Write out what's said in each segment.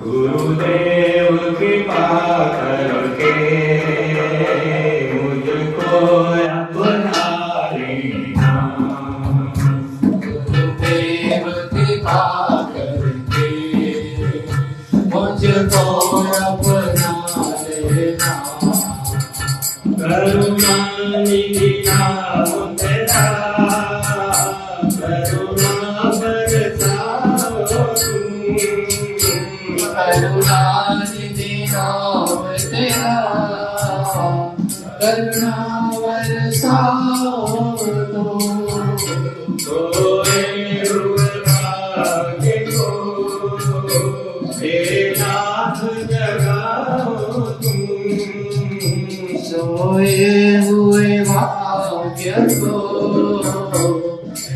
गुरुदेव कृपा करके मुझको अपना लेना। गुरुदेव कृपा करके मुझको अपना लेना। करुणा निधि नाम तेरा करुणा बरसाओ तुम। करुणा निधि नाम तेरा करुणा बरसाओ तुम। सोए हुए भाग्य को हे नाथ जगाओ तुम। सोए हुए भाग्य को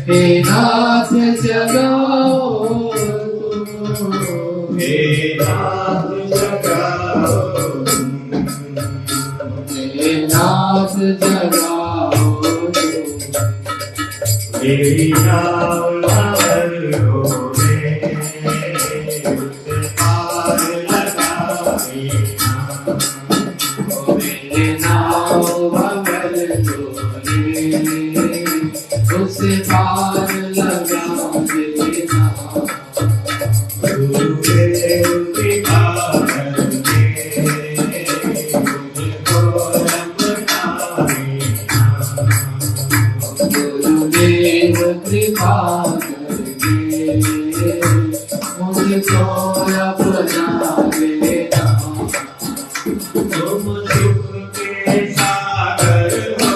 हे नाथ जगाओ तुम। हे नाथ जगाओ तुम। हे नाथ जगाओ तुम। मेरी नाव लहरों में उसे पार लगाए ना। मेरे नाव भंवर डोले उसे पार लगा देना। गुरुदेव कृपा करके मुझको अपना लेना। गुरुदेव कृपा करके मुझको अपना लेना। तुम सुख के सागर हो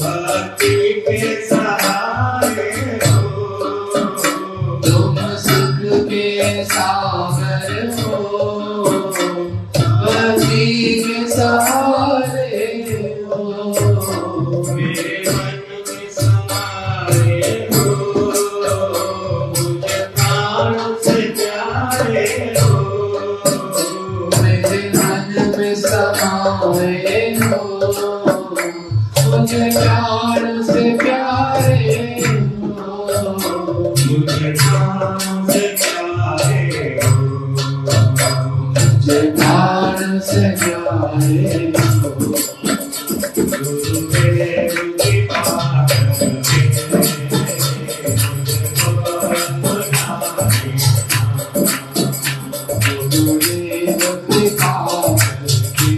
भक्ति के सहारे हो। तुम सुख के सागर हो भक्ति के सहारे हो। मेरे मन में समाये हो मुझे प्राण से प्यारे हो। मेरे मन में समाए हो मुझे प्राण से प्यारे हो। मुझे प्राण से प्यारे हो। मुझे प्राण से प्यारे हो। गुरुदेव कृपा करके मुझको अपना लेना। गुरुदेव कृपा करके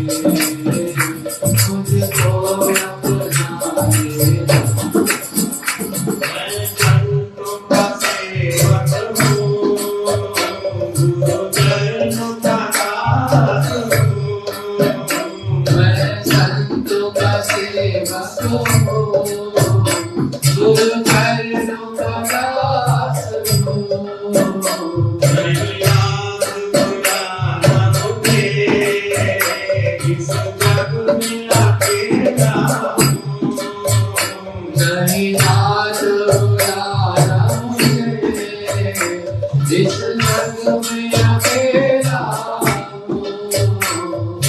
मुझको अपना लेना। मैं संतों का सेवक हूँ गुरु चरणों का दास हूँ। मैं संतों का सेवक हूँ गुरु चरणों का दास हूँ। मेरी याद भुलाना मुझे इस जग में अकेला हूँ। नहीं याद भुलाना मुझे इस जग में अकेला हूँ।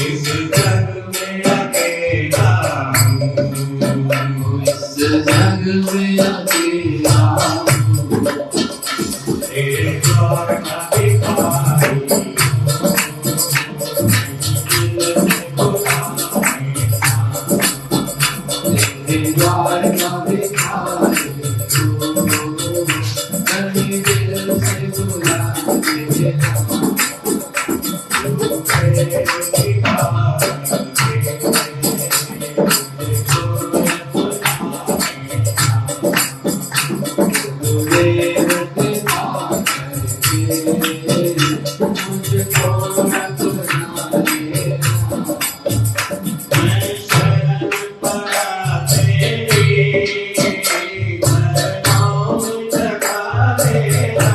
इस जग में अकेला हूँ। इस जग में अकेला हूँ। तेरे द्वार का भिखारी तेरे द्वार का भिखारी हूँ, कहीं दिल से बुला देना। गुरुदेव कृपा करके मुझको अपना लेना। मैं शरण पड़ा तेरी चरणों में जगा देना।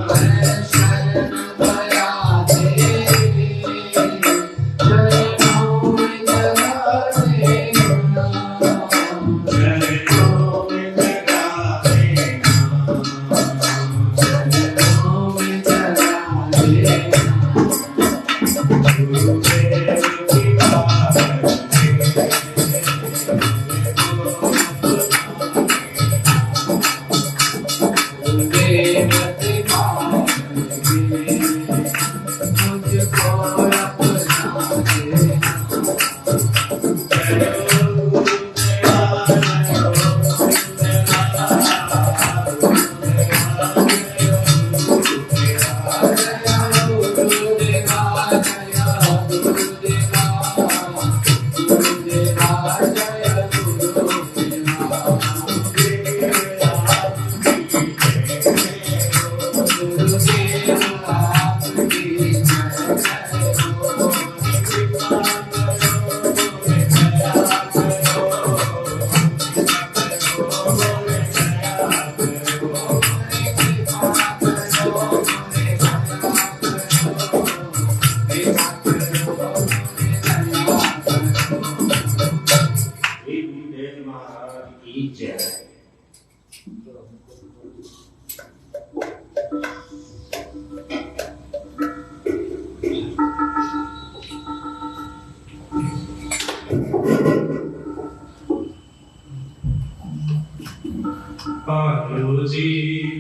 मैं शरण पड़ा तेरी चरणों में जगा देना। चरणों में जगा देना। चरणों में जगा देना। गुरुदेव कृपा करके मुझको अपना लेना।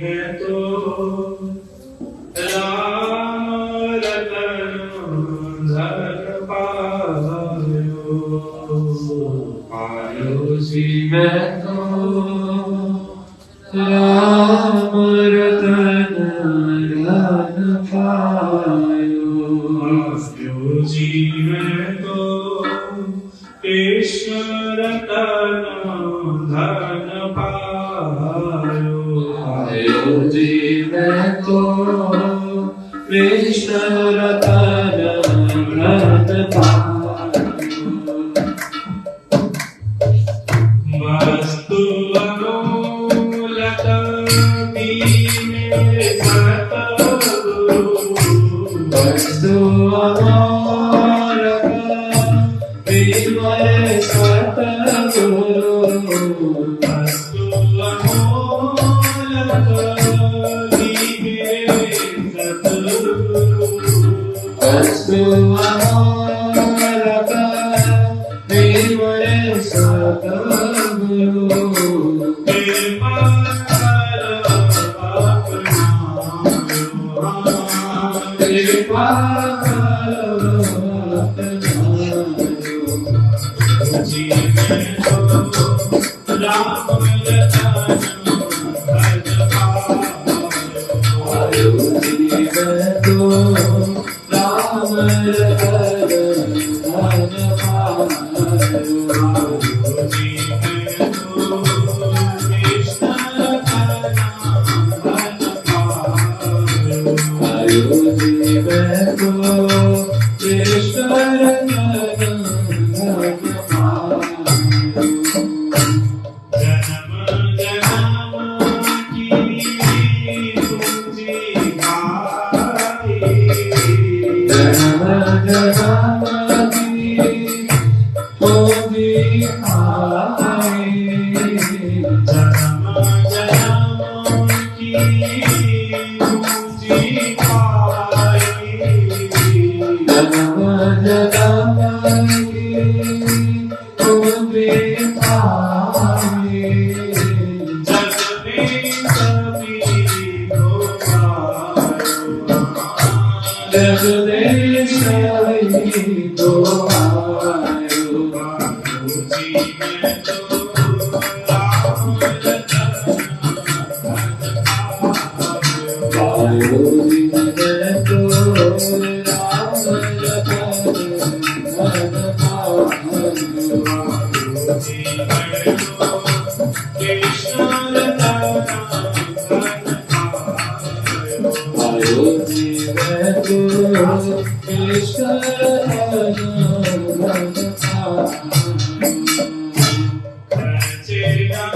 मैं तो राम रतन धन पायो जी मैं तो राम रतन धन पायो जी मैं तो कृष्ण रतन धन पायो जी मैं तो कृष्ण रतन धन पायो वस्तु अमूलक दीने सतगुरु वस्तु अमूलक दीने सतगुरु वस्तु अमूलक दीने सतगुरु वस्तु अमूलक दीने सतगुरु कृपा कर अपनायो कृपा करो जी मैं तो राम रतन धन पायो जी मैं तो राम रतन धन पायो जी मैं तो कृष्ण रतन धन पायो जी मैं तो कृष्ण रतन धन पायो जन्म जन्म की पूंजी भाई जन्म जन्म की पूंजी पाई जन्म जन्म की पूंजी पाई जन्म जन्म की पूंजी पाई जग में सभी को पायो जगदीश हरि को आयो जी मैं तो राम रतन पायो जी मैं तो राम रतन धन पायो जी मैं तो कृष्ण रतन धन पायो जी मैं तो कृष्ण रतन धन पायो चेना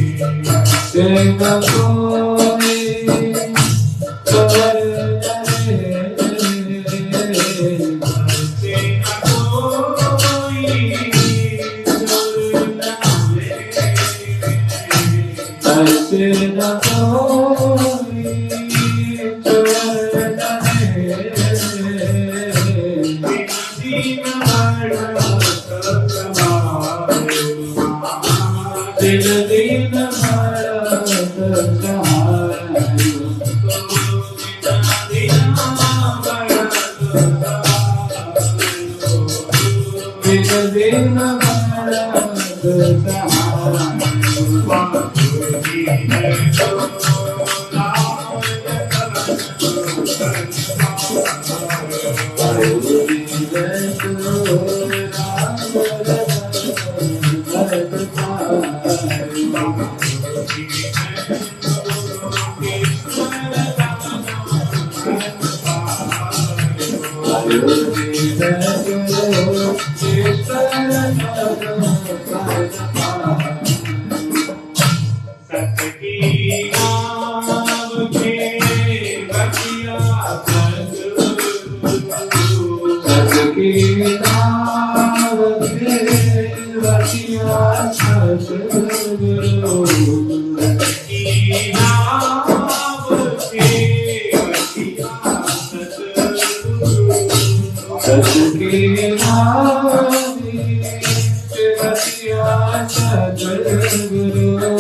कोई स्वर्ग सिंह कोई स्वर्ग चेना कोई स्वर्ग ऐसे न कोई स्वर्ग दिन बड़ा सवार दिन दिन मरत सहायो दिन दिन मरत किया सदगुरु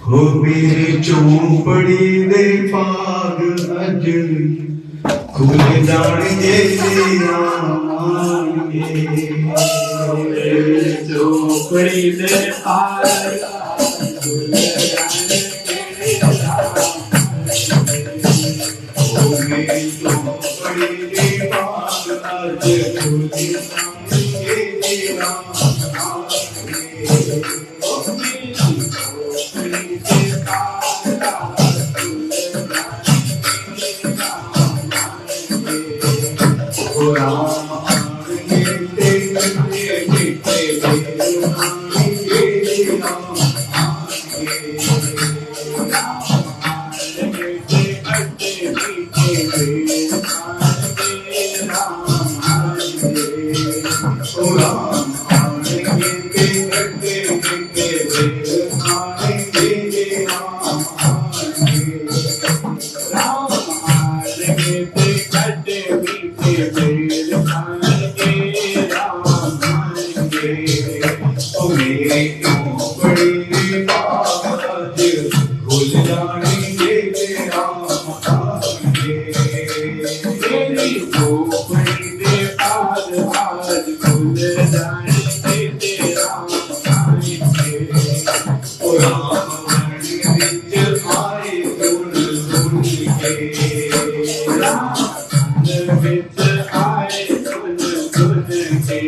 हो मेरी चौपड़ी दे पाग अज खुल जान जे चौपड़ी दे पाग खुल मेरी चौपड़ी दे पाग अज खुल राम आएंगे ते खट्टे मीठे बेर खाएंगे जे राम आएंगे। राम आएंगे ते खट्टे मीठे बेर खाएंगे राम आएंगे। ओ मेरी झोपड़ी के बाग आज खुल जाएंगे जे राम आएंगे। मेरी झोपड़ी के पार आज खुल जाएंगे ते राम आएंगे। ओ राम विच आए सुन सुन के राम विच आए सुन सुन के।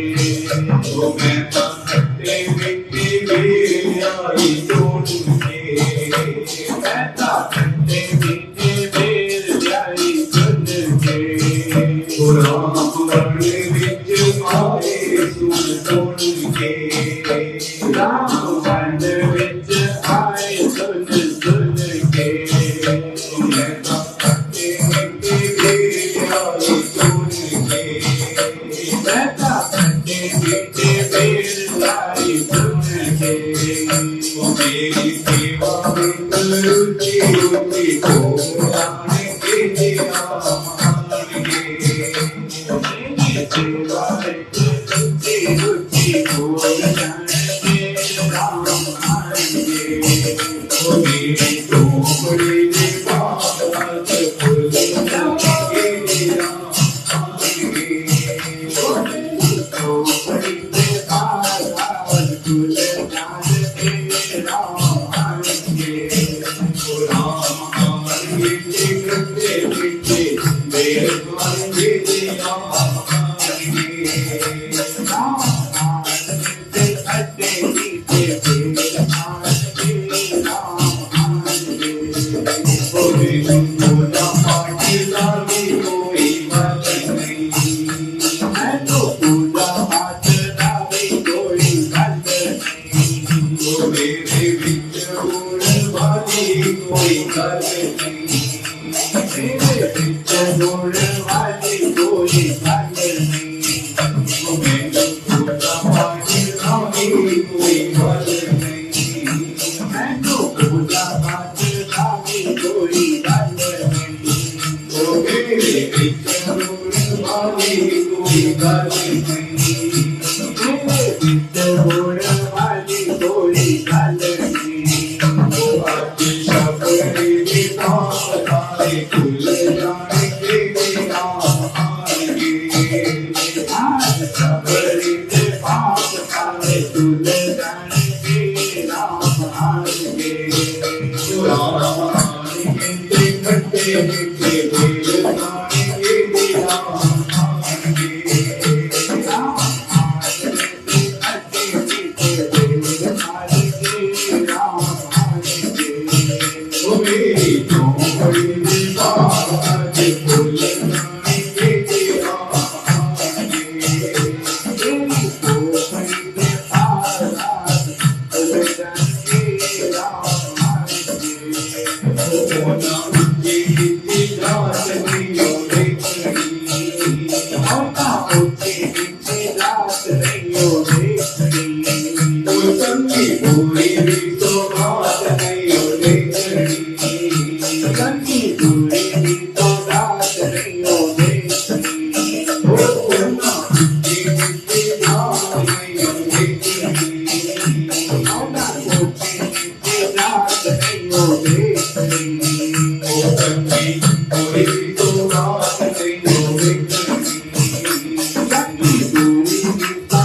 ओ मैं तां खट्टे मीठे बेर आई सुन के। मैं तां खट्टे मीठे बेर आई सुन के। ओ राम विच आए सुन सुन के राम वन विच आए सुन सुन के। मैं तां खट्टे मीठे बेर आई सुन के। मैं तां खट्टे मीठे बेर आई सुन के। ओ मेरी सेवा विच रुचि रुचि हो जाएंगे जे राम आएंगे। मेरी सेवा विच रुचि रुचि हो जाएंगे राम आएंगे। ओ मेरी झोपड़ी के बाग आज खुल जाएंगे जे राम आएंगे। झोपड़ी के पार आज खुल जाएंगे राम आएंगे। ओ राम आएंगे ते खट्टे मीठे बेर खाएंगे जे राम आएंगे। राम आएंगे खट्टे मीठे बेर खाएंगे राम आएंगे। ओ मेरी पूजा पाठ लागे कोई बात नहीं। मैं तो पूजा पाठ लागे कोई गल नहीं। ओ मेरे विच होने वाली कोई गल नहीं। मेरे विच होण वाली कोई गल नहीं। ओ मेरी पूजा पाठ लागे कोई गल नहीं। मैं तो पूजा पाठ लागे कोई गल नहीं। ओ मेरे विच होने वाली कोई गल नहीं। मेरे विच होण वाली कोई गल नहीं। ओ आज शबरी की तारे खुल जाएंगे जे राम आएंगे। आज सबरी के पास सारे खुल जाएंगे राम आएंगे। ओ राम आएंगे ते खट्टे मीठे बेर खाएंगे जे राम आएंगे। राम आएंगे खट्टे मीठे बेर खाएंगे राम आएंगे। ओ मेरी झोपड़ी के बाग आज खुल जाएंगे जे राम आएंगे। तेरी झोपड़ी के पार आज खुल जाएंगे राम आएंगे। ओ ना ऊंची नीची जात नहीं ओ देखनी। होता ऊंची नीची जात नहीं हो देखनी। ओ संगी पूरी भी तो बात नहीं ओ देखनी। संगी दूरी भी तो रात नहीं हो देखनी। ओ ना ऊंची नीची जात नहीं ओ देखनी। होता ऊंची नीची जात नहीं हो देखनी। ओ संगी पूरी भी तो बात नहीं ओ देखनी। संगी दूरी भी तो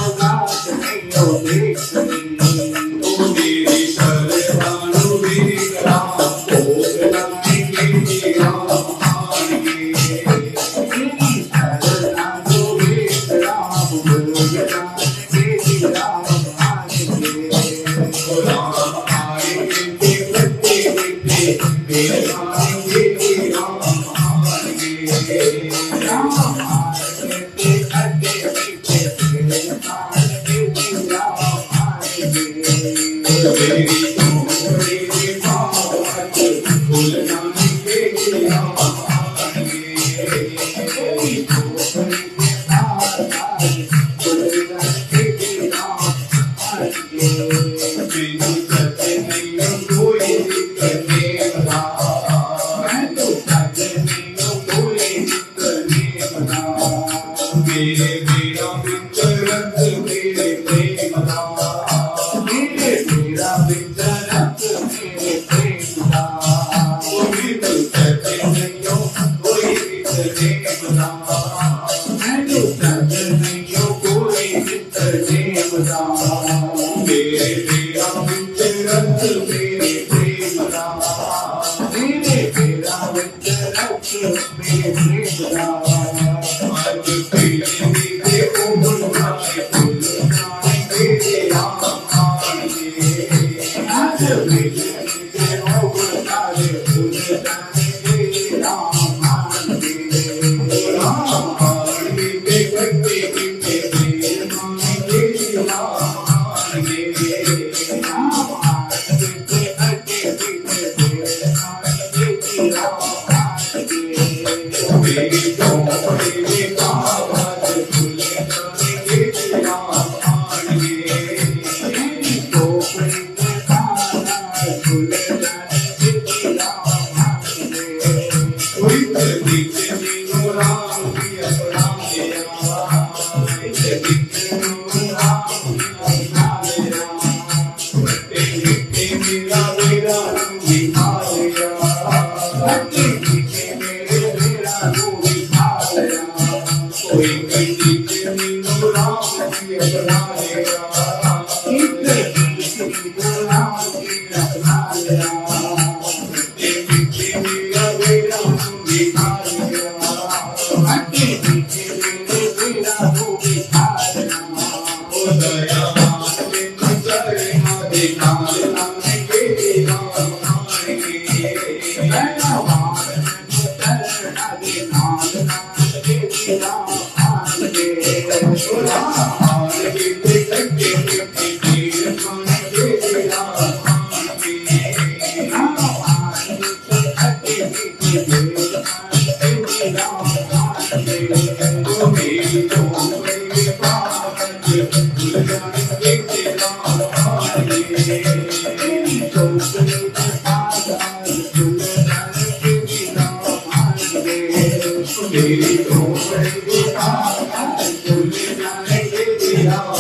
मेरे प्रेम का मेरा विचरत मेरे प्रेम का कोई तो सचे नहीं हो कोई बिसरे बता मैंने सच नहीं हो कोई विचरे बता मेरे तेरा विचरत मेरे प्रेम का मेरा विचरत मेरे प्रेम का आज तेरे मेरे उम्र जाए फूल जाए तेरे राम आए आज मेरे हो सारे फूल जाने तेरे राम आने राम आए के गट्टे के तेरे माने तेरे राम आए राम आने के अटे पीछे तेरे आने तेरे राम आने मेरी चौपड़ी में कागज फूल जाने तेरे राम आए मेरी टोकरी में तारा फूल जाने तेरे राम आने कोई बीच में राम की अपना मेरा बीच में राम की अपना मेरा बटे मिट्टी मेरा मेरा दिखाया अटे पीछे मेरे मेरा रूही भाया कोई बीच में राम की अपना मेरा इधर पीछे राम की अपना लिया बटे मिट्टी मेरा मेरा दिखाया अटे पीछे मेरे मेरा रूही भाया ओ दयावान में नजर मारे नाल नाल के राम आएंगे मेरा मान करना दे नाल नाल के राम आने राम आएंगे ते कटे के तीर माने के राम आएंगे राम आने के अटे पीछे मेरे राम आने ओ मेरी चौपड़ी में कागज फूल जाने के राम आएंगे मेरी टोकरी में तारा फूल जाने तेरे राम आने मेरी चौपड़ी में कागज फूल जाने के राम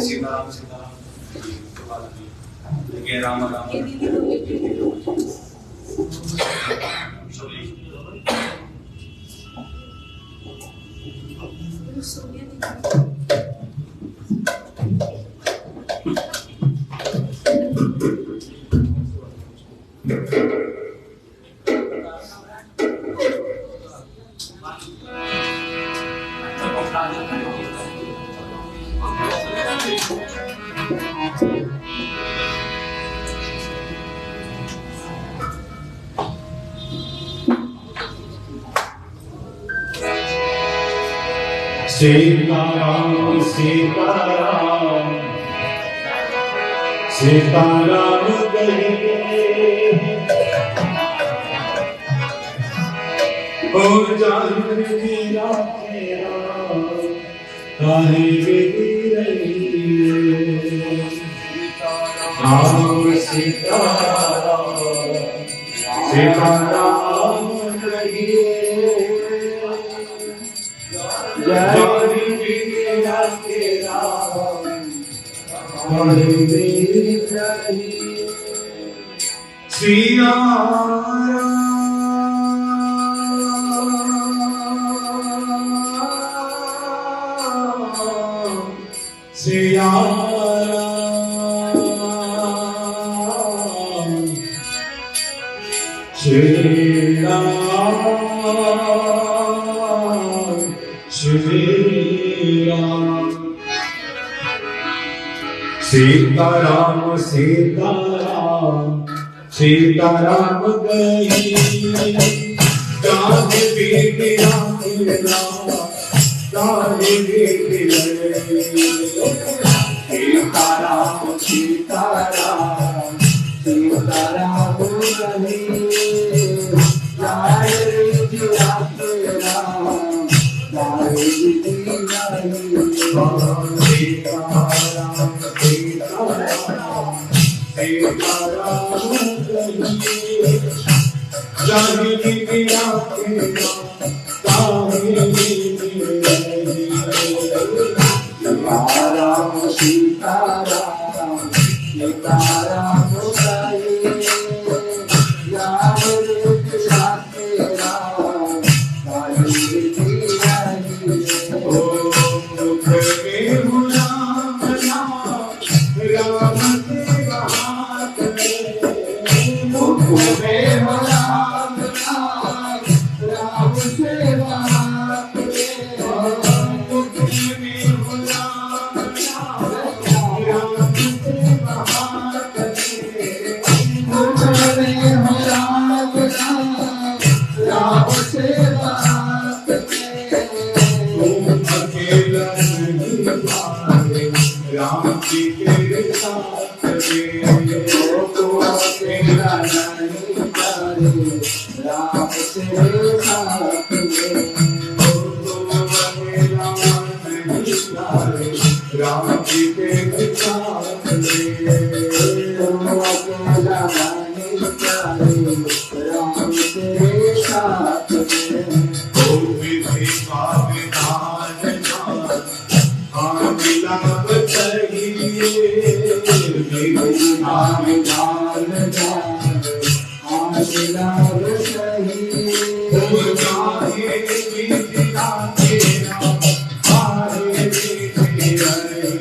सीताराम सीताराम जय राम राम सीताराम सीताराम सीताराम कहिए ओ जानकी राखे राम काहे बेटी रही राम सीताराम सीताराम कहिए जानकी राखे राम काहे बेटी रही श्री राम श्री राम श्री राम श्री राम सीताराम सीताराम सीताराम गई काहे बेटी राम काहे बेटी सीताराम सीताराम सीताराम रही जय राम जय सीताराम सीताराम सीताराम कहिए जानकी राखे काहे बेटी रही राम सीताराम सीताराम रही जय दुख में राम राम से बात दुख में राम से बात दुख में राम से बात राम से बात अकेला नहीं पाए राम जी तेरे साथ में तो अकेला नहीं करे राम से साथ में राम जी तेरे साथ में तो अकेला नहीं करे राम तेरे साथ में ओ विधि का विधान मिलाप चाहिए विधि का विधान मिलाप चाहिए ओ चाहे विधि का तेरा आरे विधि रही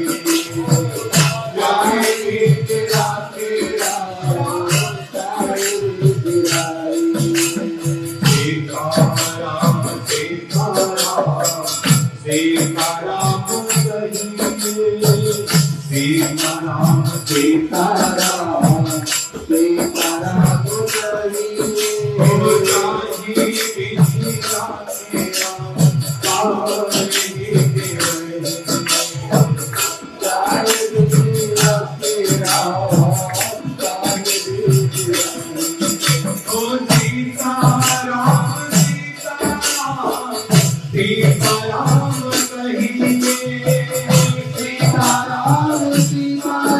चाहे विधि का तेरा सीताराम सीताराम सीताराम कहिए सीताराम सीताराम सीताराम रही ओ जानकी विधि राखे राम काहे बेटी रही ओ सीताराम सीताराम सीताराम कहिए सीताराम सीताराम सीताराम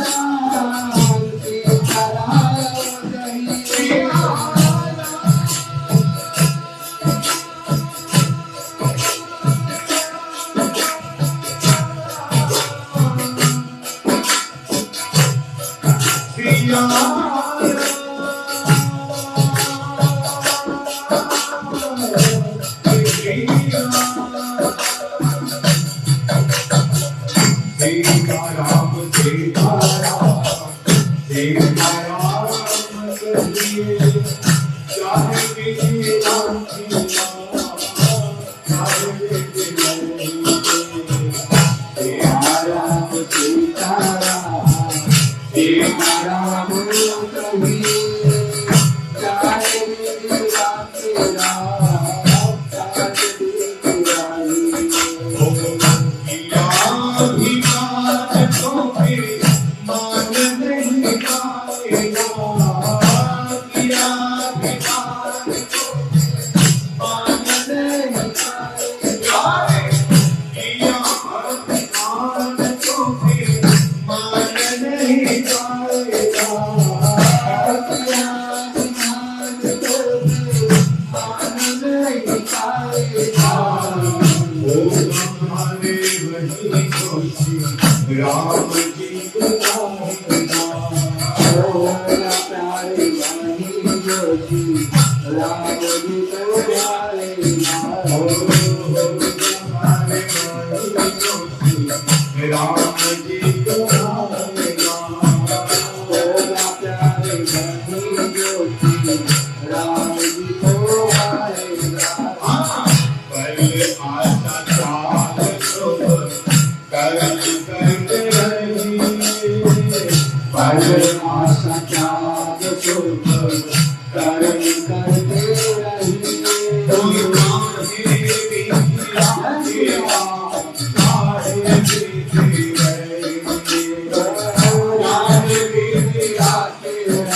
कहिए सीताराम सीताराम सीताराम कहिए चाहे विधि राखे राम काहे बेटी रही सीताराम सीताराम सीताराम कहिए जय मान नहीं बनी ज्योति राम जी को आएगा। पल आशा चाल शुभ कर्म करते रही। पल आशा चाल शुभ कर्म करते रही। कोई काहे भी आगे काहे भी रही। काहे भी आके काहे भी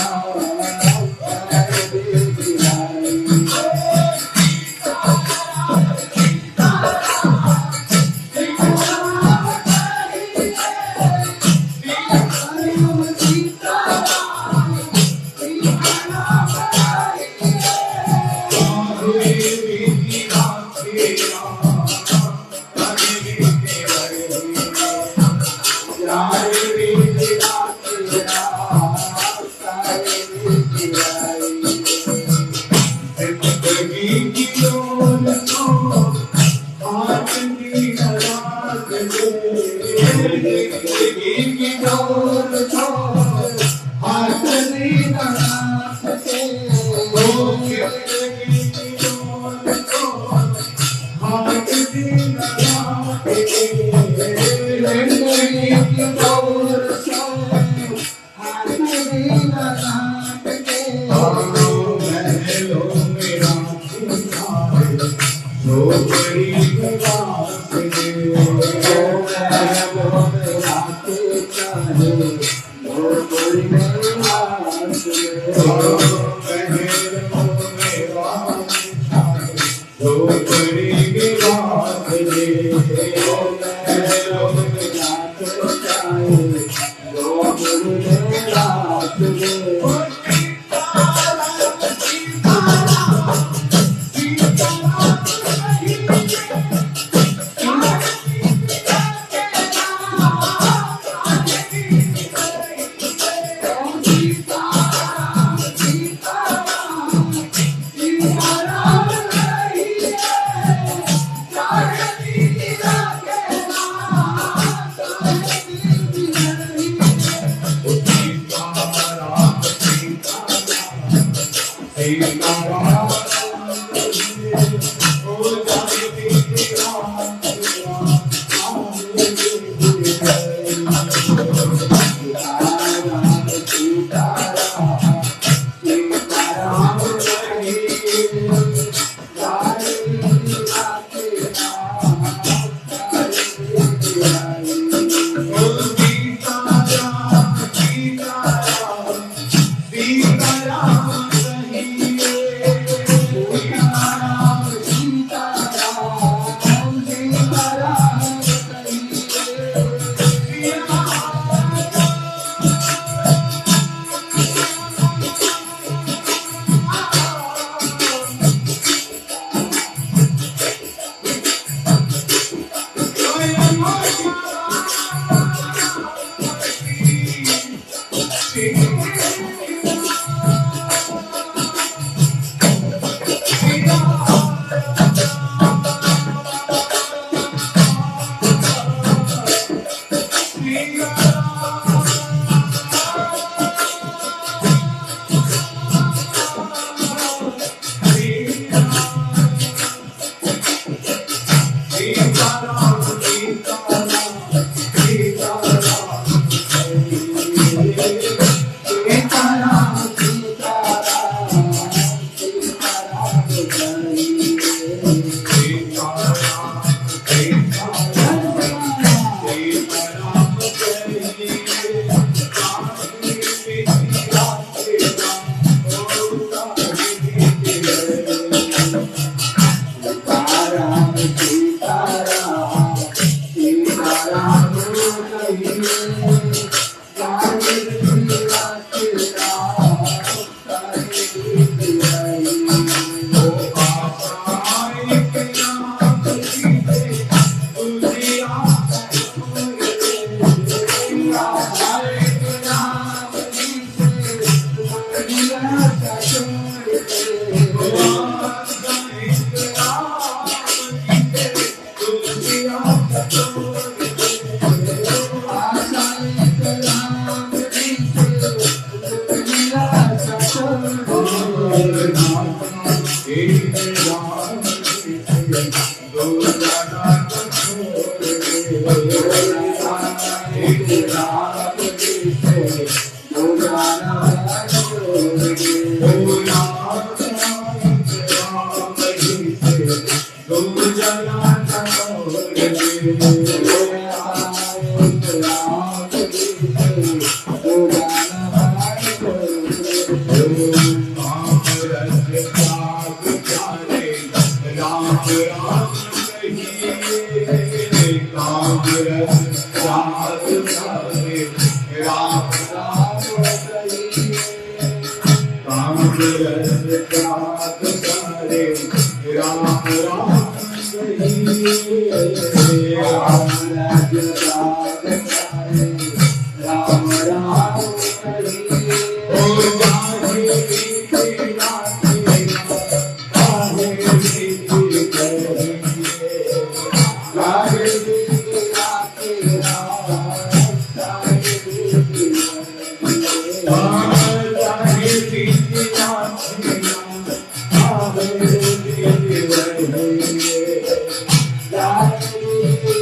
आई। त्याग करे राम राम कहिए राम राज्य त्याग करे राम राम कहिए ओ जाहे रीति राखे काहे रीति कहिए काहे रीति राखे राम काहे रीति कहिए जाहे रीति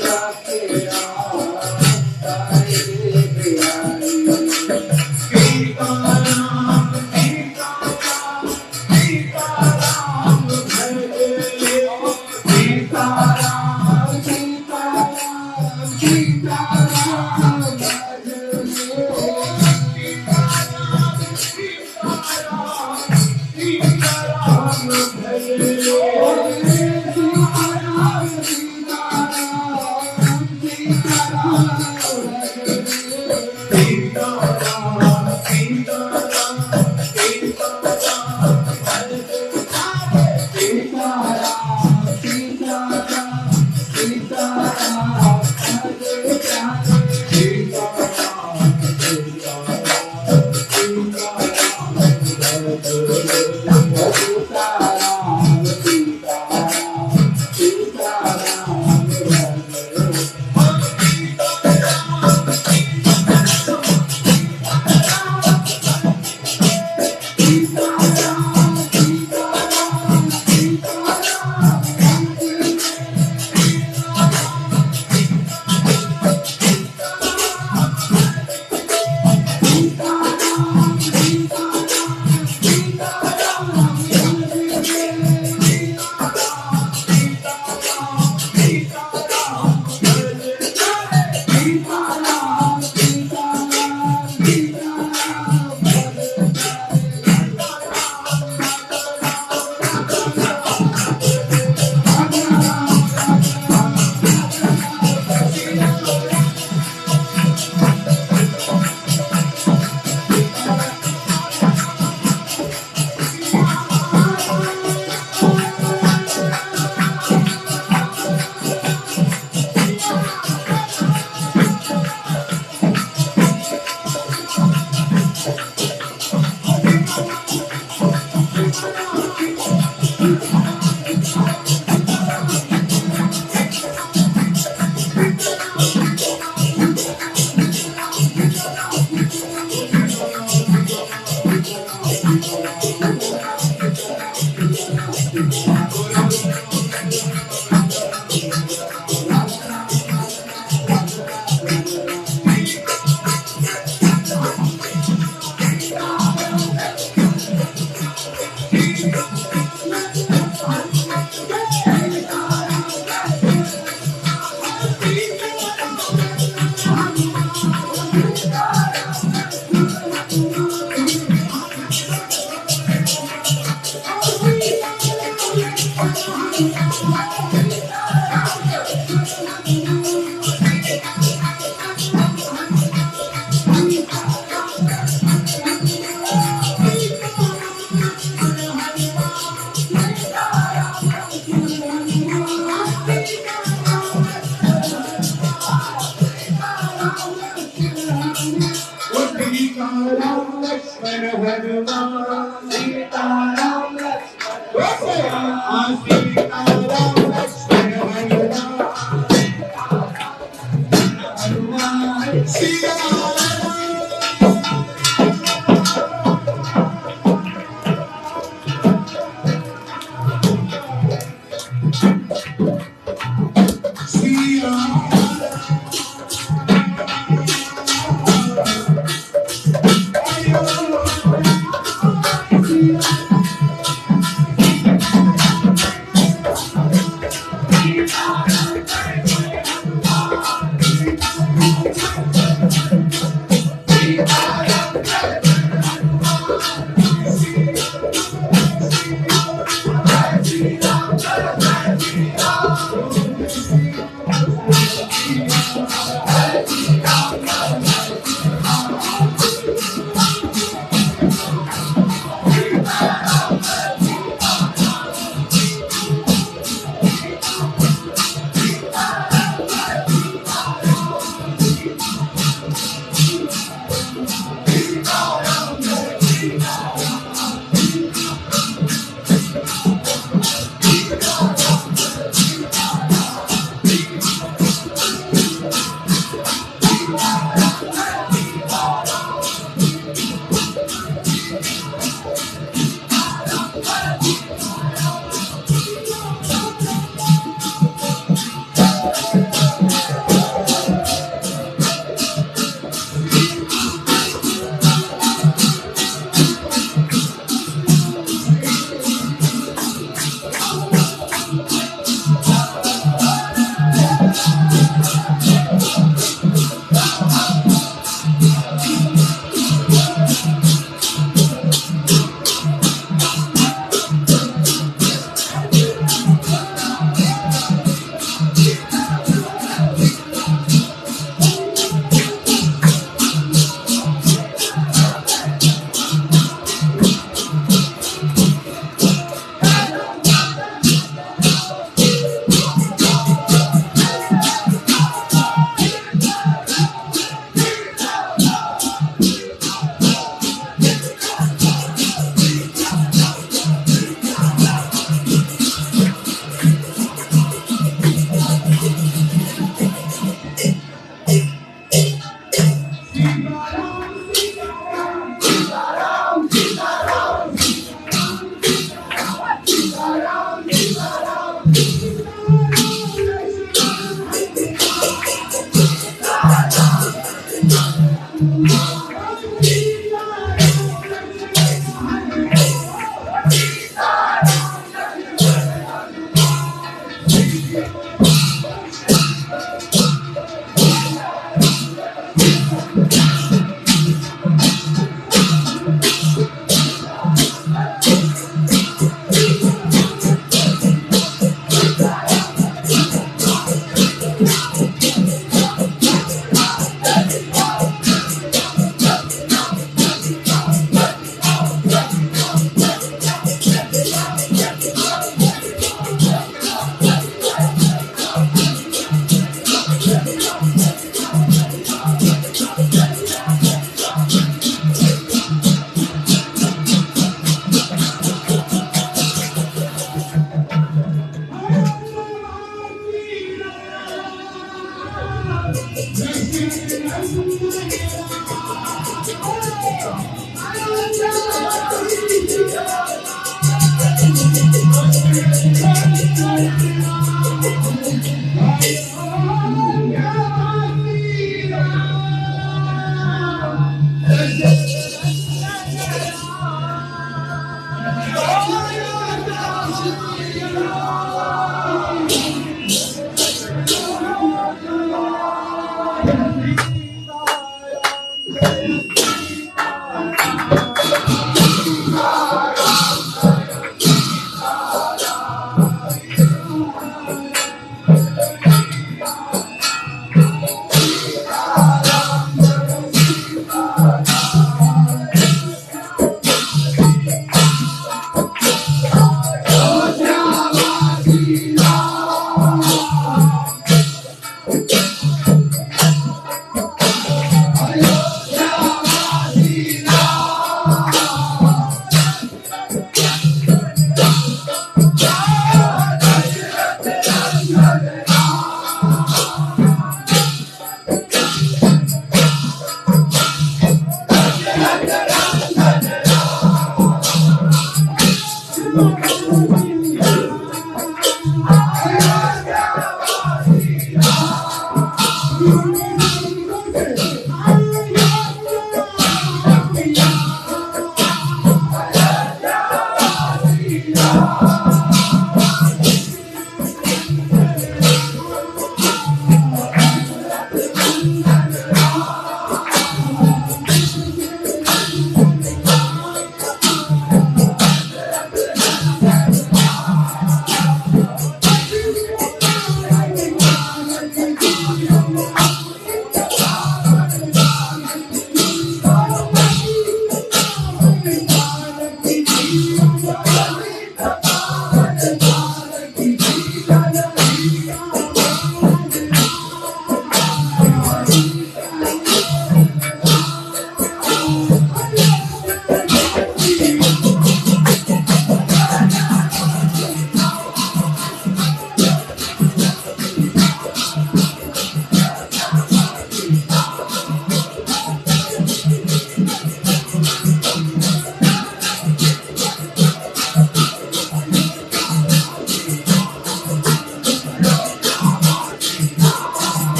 राखे काहे रीति कहिए सीताराम सीताराम सीताराम भजे सीताराम सीताराम सीताराम भजे सीताराम सीताराम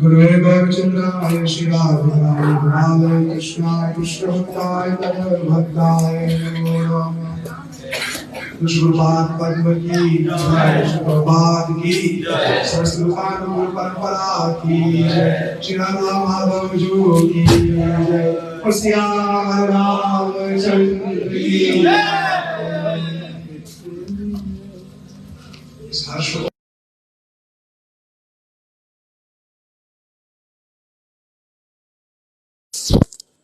गुरुदेवचंद्राय श्रीराधिकाय गुणालय कृष्णाय कृष्णभक्ताय भक्ताय नमो नमः। विष्णुपाद पद्म की जय, विष्णुपाद की जय, सरस्वती परंपरा की जय, श्री राम माधव जो की जय, श्याम रामचंद्र की जय।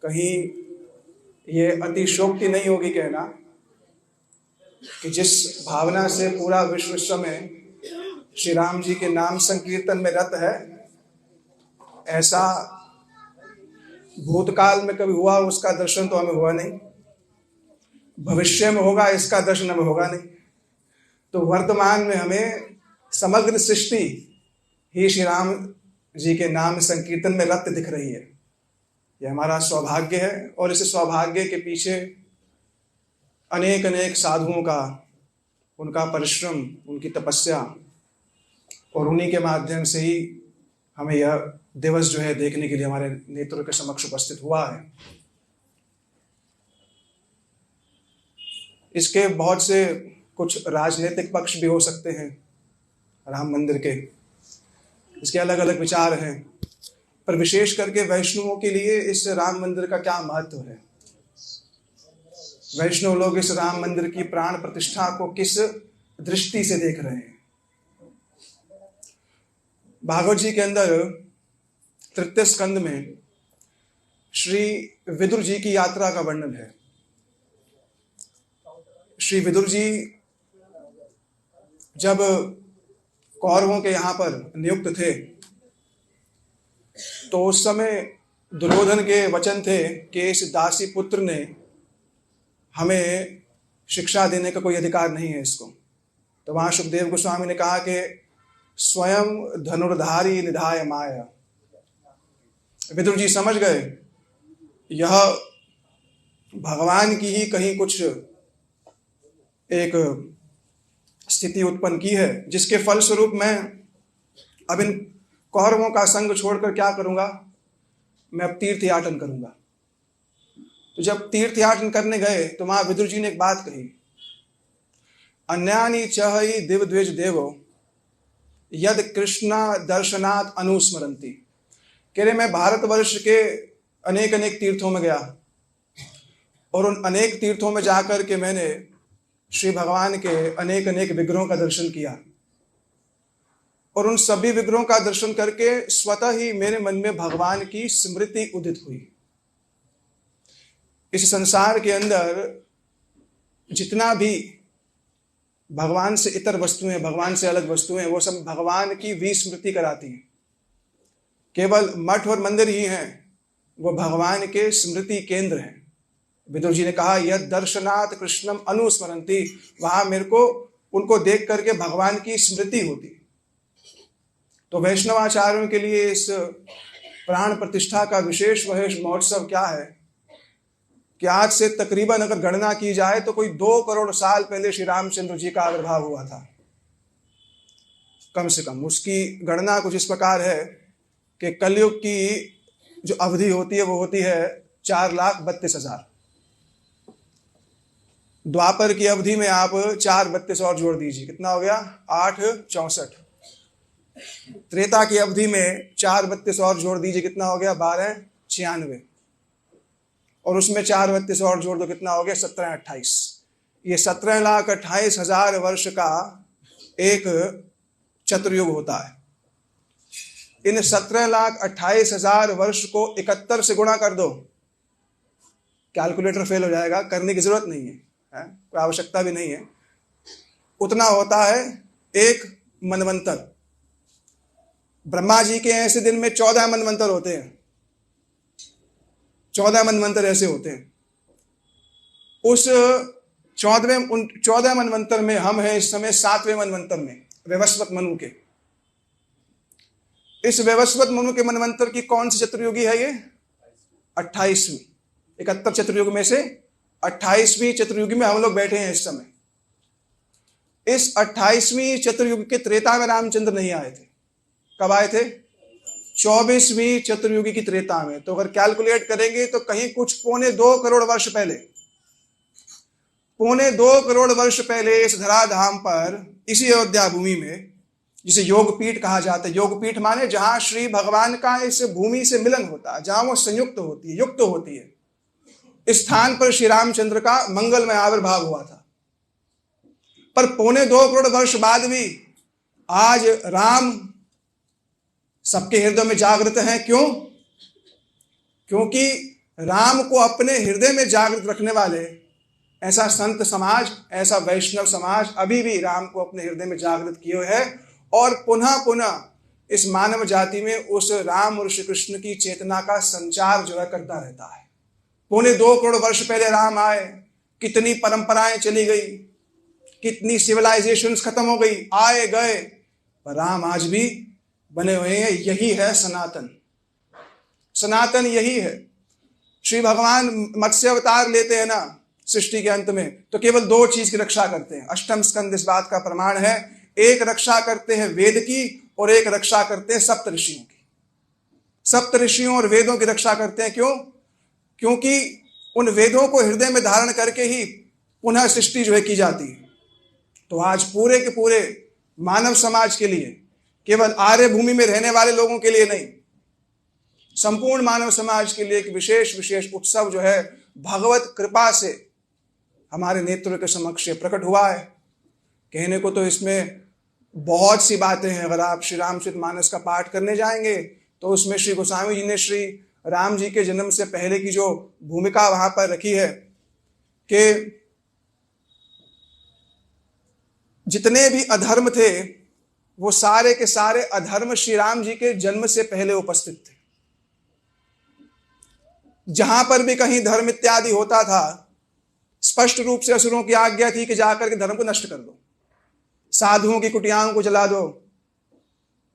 कहीं ये अतिशोक्ति नहीं होगी कहना कि जिस भावना से पूरा विश्व इस समय श्री राम जी के नाम संकीर्तन में रत है, ऐसा भूतकाल में कभी हुआ उसका दर्शन तो हमें हुआ नहीं, भविष्य में होगा इसका दर्शन हमें होगा नहीं। तो वर्तमान में हमें समग्र सृष्टि ही श्री राम जी के नाम संकीर्तन में रत दिख रही है। यह हमारा सौभाग्य है और इस सौभाग्य के पीछे अनेक अनेक साधुओं का, उनका परिश्रम, उनकी तपस्या और उन्हीं के माध्यम से ही हमें यह दिवस जो है देखने के लिए हमारे नेत्रों के समक्ष उपस्थित हुआ है। इसके बहुत से कुछ राजनीतिक पक्ष भी हो सकते हैं राम मंदिर के, इसके अलग अलग विचार हैं, पर विशेष करके वैष्णवों के लिए इस राम मंदिर का क्या महत्व है, वैष्णव लोग इस राम मंदिर की प्राण प्रतिष्ठा को किस दृष्टि से देख रहे हैं। भागवत जी के अंदर तृतीय स्कंद में श्री विदुर जी की यात्रा का वर्णन है। श्री विदुर जी जब कौरवों के यहाँ पर नियुक्त थे तो उस समय दुर्योधन के वचन थे कि इस दासी पुत्र ने हमें शिक्षा देने का कोई अधिकार नहीं है इसको। तो वहां सुखदेव गोस्वामी ने कहा कि स्वयं धनुर्धारी निधाय माया। विदुर जी समझ गए यह भगवान की ही कहीं कुछ एक स्थिति उत्पन्न की है, जिसके फलस्वरूप मैं अब इन कौरवों का संग छोड़कर क्या करूंगा, मैं अब तीर्थयाटन करूंगा। तो जब तीर्थयाटन करने गए तो वहां विदुर जी ने एक बात कही, अन्यानि चहि दिव द्विज देवो यद कृष्णा दर्शनात् अनुस्मरंती। कह रहे मैं भारतवर्ष के अनेक अनेक तीर्थों में गया और उन अनेक तीर्थों में जाकर के मैंने श्री भगवान के अनेक अनेक विग्रहों का दर्शन किया और उन सभी विग्रहों का दर्शन करके स्वतः ही मेरे मन में भगवान की स्मृति उदित हुई। इस संसार के अंदर जितना भी भगवान से इतर वस्तुएं, भगवान से अलग वस्तुएं, वो सब भगवान की विस्मृति कराती हैं। केवल मठ और मंदिर ही हैं वो भगवान के स्मृति केंद्र हैं। विदुर जी ने कहा यद दर्शनात् कृष्णम अनुस्मरंती, वहां मेरे को उनको देख करके भगवान की स्मृति होती। तो वैष्णवाचार्यों के लिए इस प्राण प्रतिष्ठा का विशेष महोत्सव क्या है कि आज से तकरीबन अगर गणना की जाए तो कोई 2 करोड़ साल पहले श्री रामचंद्र जी का आविर्भाव हुआ था, कम से कम। उसकी गणना कुछ इस प्रकार है कि कलयुग की जो अवधि होती है वो होती है 4,32,000। द्वापर की अवधि में आप 4,32 और जोड़ दीजिए, कितना हो गया 8,64। त्रेता की अवधि में 4,32 और जोड़ दीजिए, कितना हो गया 12,96। और उसमें 4,32 और जोड़ दो, कितना हो गया 17,28। ये 17,28,000 वर्ष का एक चतुर्युग होता है। इन 17,28,000 वर्ष को 71 से गुणा कर दो, कैलकुलेटर फेल हो जाएगा, करने की जरूरत नहीं है, कोई आवश्यकता भी नहीं है। उतना होता है एक मनवंतर। ब्रह्मा जी के ऐसे दिन में 14 मनवंतर होते हैं, 14 मनवंतर ऐसे होते हैं। उस 14 मनवंतर में हम हैं इस समय 7वें मनवंतर में, वैवस्वत मनु के। इस वैवस्वत मनु के मनवंतर की कौन सी चतुर्युगी है ये? 28वीं। 71 चतुर्युग में से 28वीं चतुर्युगी में हम लोग बैठे हैं इस समय। इस 28वीं चतुर्युग के त्रेता में रामचंद्र नहीं आए थे। कब आए थे? 24वीं चतुर्युगी की त्रेता में। तो अगर कैलकुलेट करेंगे तो कहीं कुछ 2.25 करोड़ वर्ष पहले, 2.25 करोड़ वर्ष पहले इस धराधाम पर, इसी अयोध्या भूमि में, जिसे योगपीठ कहा जाता है, योगपीठ माने जहां श्री भगवान का इस भूमि से मिलन होता है, जहां वो संयुक्त होती है, युक्त होती है, इस स्थान पर श्री रामचंद्र का मंगलमय आविर्भाव हुआ था। पर 2.25 करोड़ वर्ष बाद भी आज राम सबके हृदय में जागृत हैं। क्यों? क्योंकि राम को अपने हृदय में जागृत रखने वाले ऐसा संत समाज, ऐसा वैष्णव समाज अभी भी राम को अपने हृदय में जागृत किए हुए है और पुनः पुनः इस मानव जाति में उस राम और श्री कृष्ण की चेतना का संचार जो है करता रहता है। 2.25 करोड़ वर्ष पहले राम आए, कितनी परंपराएं चली गई, कितनी सिविलाइजेशंस खत्म हो गई, आए गए, पर राम आज भी बने हुए हैं। यही है सनातन। सनातन यही है। श्री भगवान मत्स्य अवतार लेते हैं ना सृष्टि के अंत में, तो केवल 2 चीज की रक्षा करते हैं। अष्टम स्कंद इस बात का प्रमाण है। एक रक्षा करते हैं वेद की और एक रक्षा करते हैं सप्तऋषियों की। सप्तऋषियों और वेदों की रक्षा करते हैं। क्यों? क्योंकि उन वेदों को हृदय में धारण करके ही पुनः सृष्टि जो है की जाती है। तो आज पूरे के पूरे मानव समाज के लिए, केवल आर्य भूमि में रहने वाले लोगों के लिए नहीं, संपूर्ण मानव समाज के लिए एक विशेष उत्सव जो है भगवत कृपा से हमारे नेत्रों के समक्ष प्रकट हुआ है। कहने को तो इसमें बहुत सी बातें हैं। अगर आप श्री रामचरितमानस का पाठ करने जाएंगे तो उसमें श्री गोस्वामी जी ने श्री राम जी के जन्म से पहले की जो भूमिका वहां पर रखी है कि जितने भी अधर्म थे वो सारे के सारे अधर्म श्री राम जी के जन्म से पहले उपस्थित थे। जहां पर भी कहीं धर्म इत्यादि होता था, स्पष्ट रूप से असुरों की आज्ञा थी कि जाकर के धर्म को नष्ट कर दो, साधुओं की कुटियाओं को जला दो,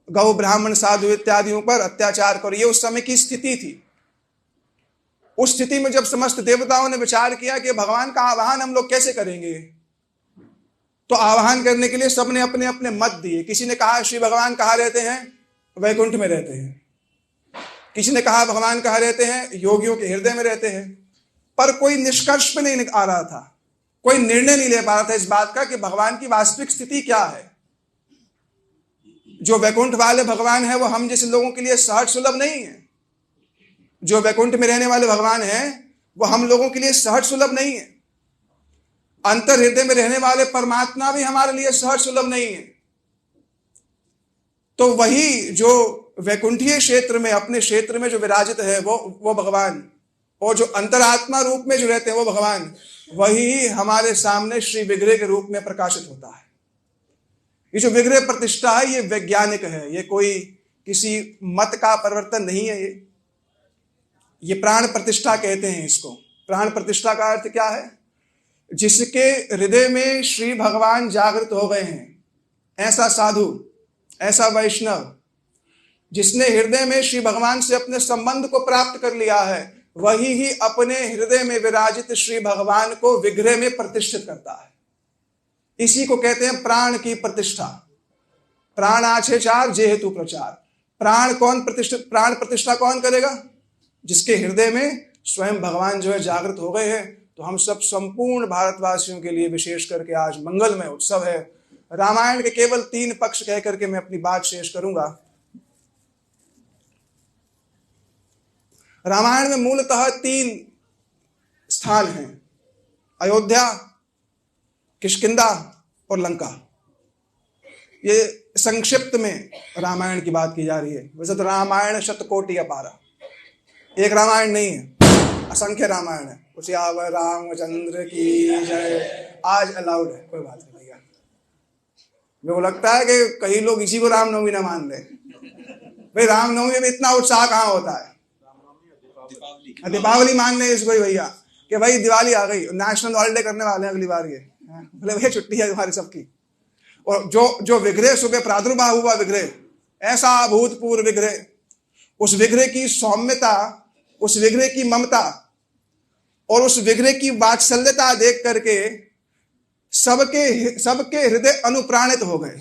गौ ब्राह्मण साधु इत्यादियों पर अत्याचार करो। ये उस समय की स्थिति थी। उस स्थिति में जब समस्त देवताओं ने विचार किया कि भगवान का आवाहन हम लोग कैसे करेंगे, तो आवाहन करने के लिए सबने अपने अपने मत दिए। किसी ने कहा श्री भगवान कहाँ रहते हैं? वैकुंठ में रहते हैं। किसी ने कहा भगवान कहाँ रहते हैं? योगियों के हृदय में रहते हैं। पर कोई निष्कर्ष पे नहीं आ रहा था, कोई निर्णय नहीं ले पा रहा था इस बात का कि भगवान की वास्तविक स्थिति क्या है। जो वैकुंठ वाले भगवान है वो हम जैसे लोगों के लिए सहज सुलभ नहीं है। जो वैकुंठ में रहने वाले भगवान हैं वो हम लोगों के लिए सहज सुलभ नहीं है। अंतर हृदय में रहने वाले परमात्मा भी हमारे लिए सहज सुलभ नहीं है। तो वही जो वैकुंठीय क्षेत्र में, अपने क्षेत्र में जो विराजित है वो भगवान, और जो अंतरात्मा रूप में जो रहते हैं वो भगवान, वही हमारे सामने श्री विग्रह के रूप में प्रकाशित होता है। ये जो विग्रह प्रतिष्ठा है ये वैज्ञानिक है, ये कोई किसी मत का परिवर्तन नहीं है। ये प्राण प्रतिष्ठा कहते हैं इसको। प्राण प्रतिष्ठा का अर्थ क्या है? जिसके हृदय में श्री भगवान जागृत हो गए हैं, ऐसा साधु, ऐसा वैष्णव जिसने हृदय में श्री भगवान से अपने संबंध को प्राप्त कर लिया है, वही ही अपने हृदय में विराजित श्री भगवान को विग्रह में प्रतिष्ठित करता है। इसी को कहते हैं प्राण की प्रतिष्ठा। प्राण आछे चार जे हेतु प्रचार। प्राण प्रतिष्ठा कौन करेगा? जिसके हृदय में स्वयं भगवान जो है जागृत हो गए हैं। तो हम सब संपूर्ण भारतवासियों के लिए विशेष करके आज मंगलमय उत्सव है। रामायण के केवल 3 पक्ष कह करके मैं अपनी बात शेष करूंगा। रामायण में मूलतः 3 स्थान हैं: अयोध्या, किष्किंधा और लंका। ये संक्षिप्त में रामायण की बात की जा रही है। वैसे तो रामायण शतकोटि अपारा, एक रामायण नहीं है, असंख्य रामायण है। उसियावर रामचंद्र की जय आज अलाउड है, कोई बात नहीं भैया। मेरे को लगता है कि कई लोग इसी को रामनवमी ना मान ले। भाई रामनवमी में इतना उत्साह कहाँ होता है? दीपावली मान ले इसको ही भैया कि भाई दिवाली आ गई, नेशनल हॉलिडे करने वाले हैं अगली बार ये, बोले भैया छुट्टी है तुम्हारी सबकी। और जो विग्रह सुबह प्रादुर्भाव हुआ, विग्रह ऐसा अभूतपूर्व विग्रह, उस विग्रह की सौम्यता, उस विग्रह की ममता और उस विग्रह की वात्सल्यता देख करके सबके हृदय अनुप्राणित हो गए।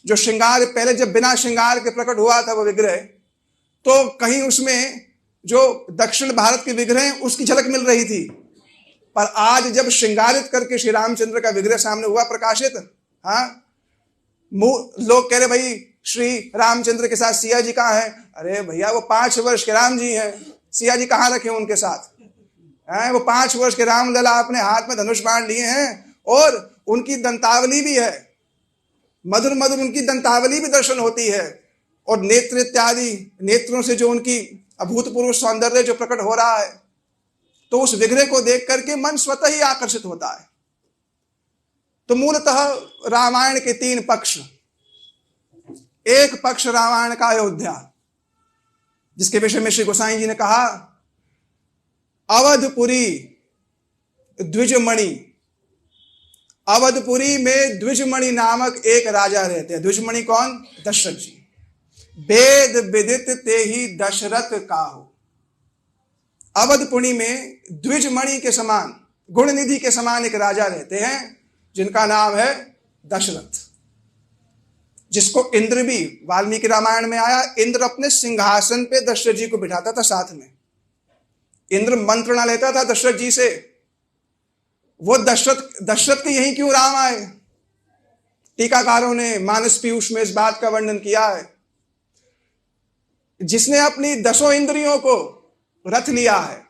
जो श्रृंगार पहले जब बिना श्रृंगार के प्रकट हुआ था वो विग्रह, तो कहीं उसमें जो दक्षिण भारत के विग्रह हैं उसकी झलक मिल रही थी, पर आज जब श्रृंगारित करके श्री रामचंद्र का विग्रह सामने हुआ प्रकाशित, हाँ, लोग कह रहे भाई श्री रामचंद्र के साथ सिया जी कहाँ है? अरे भैया वो 5 वर्ष के राम जी हैं, सिया जी कहाँ रखे उनके साथ? हैं वो 5 वर्ष के राम लला अपने हाथ में धनुष बाण लिए हैं और उनकी दंतावली भी है, मधुर मधुर उनकी दंतावली भी दर्शन होती है। और नेत्र इत्यादि नेत्रों से जो उनकी अभूतपूर्व सौंदर्य जो प्रकट हो रहा है, तो उस विग्रह को देख करके मन स्वतः ही आकर्षित होता है। तो मूलतः रामायण के 3 पक्ष। एक पक्ष रामायण का अयोध्या, जिसके विषय में श्री गोसाई जी ने कहा अवधपुरी द्विजमणि। अवधपुरी में द्विजमणि नामक एक राजा रहते हैं। द्विजमणि कौन? दशरथ जी। वेद विदित ते ही दशरथ काहू। अवधपुरी में द्विजमणि के समान, गुणनिधि के समान एक राजा रहते हैं जिनका नाम है दशरथ, जिसको इंद्र भी वाल्मीकि रामायण में आया। इंद्र अपने सिंहासन पे दशरथ जी को बिठाता था साथ में, इंद्र मंत्रणा लेता था दशरथ जी से। वो दशरथ के यहीं क्यों राम आए? टीकाकारों ने मानस पीयूष में इस बात का वर्णन किया है। जिसने अपनी 10 इंद्रियों को रथ लिया है,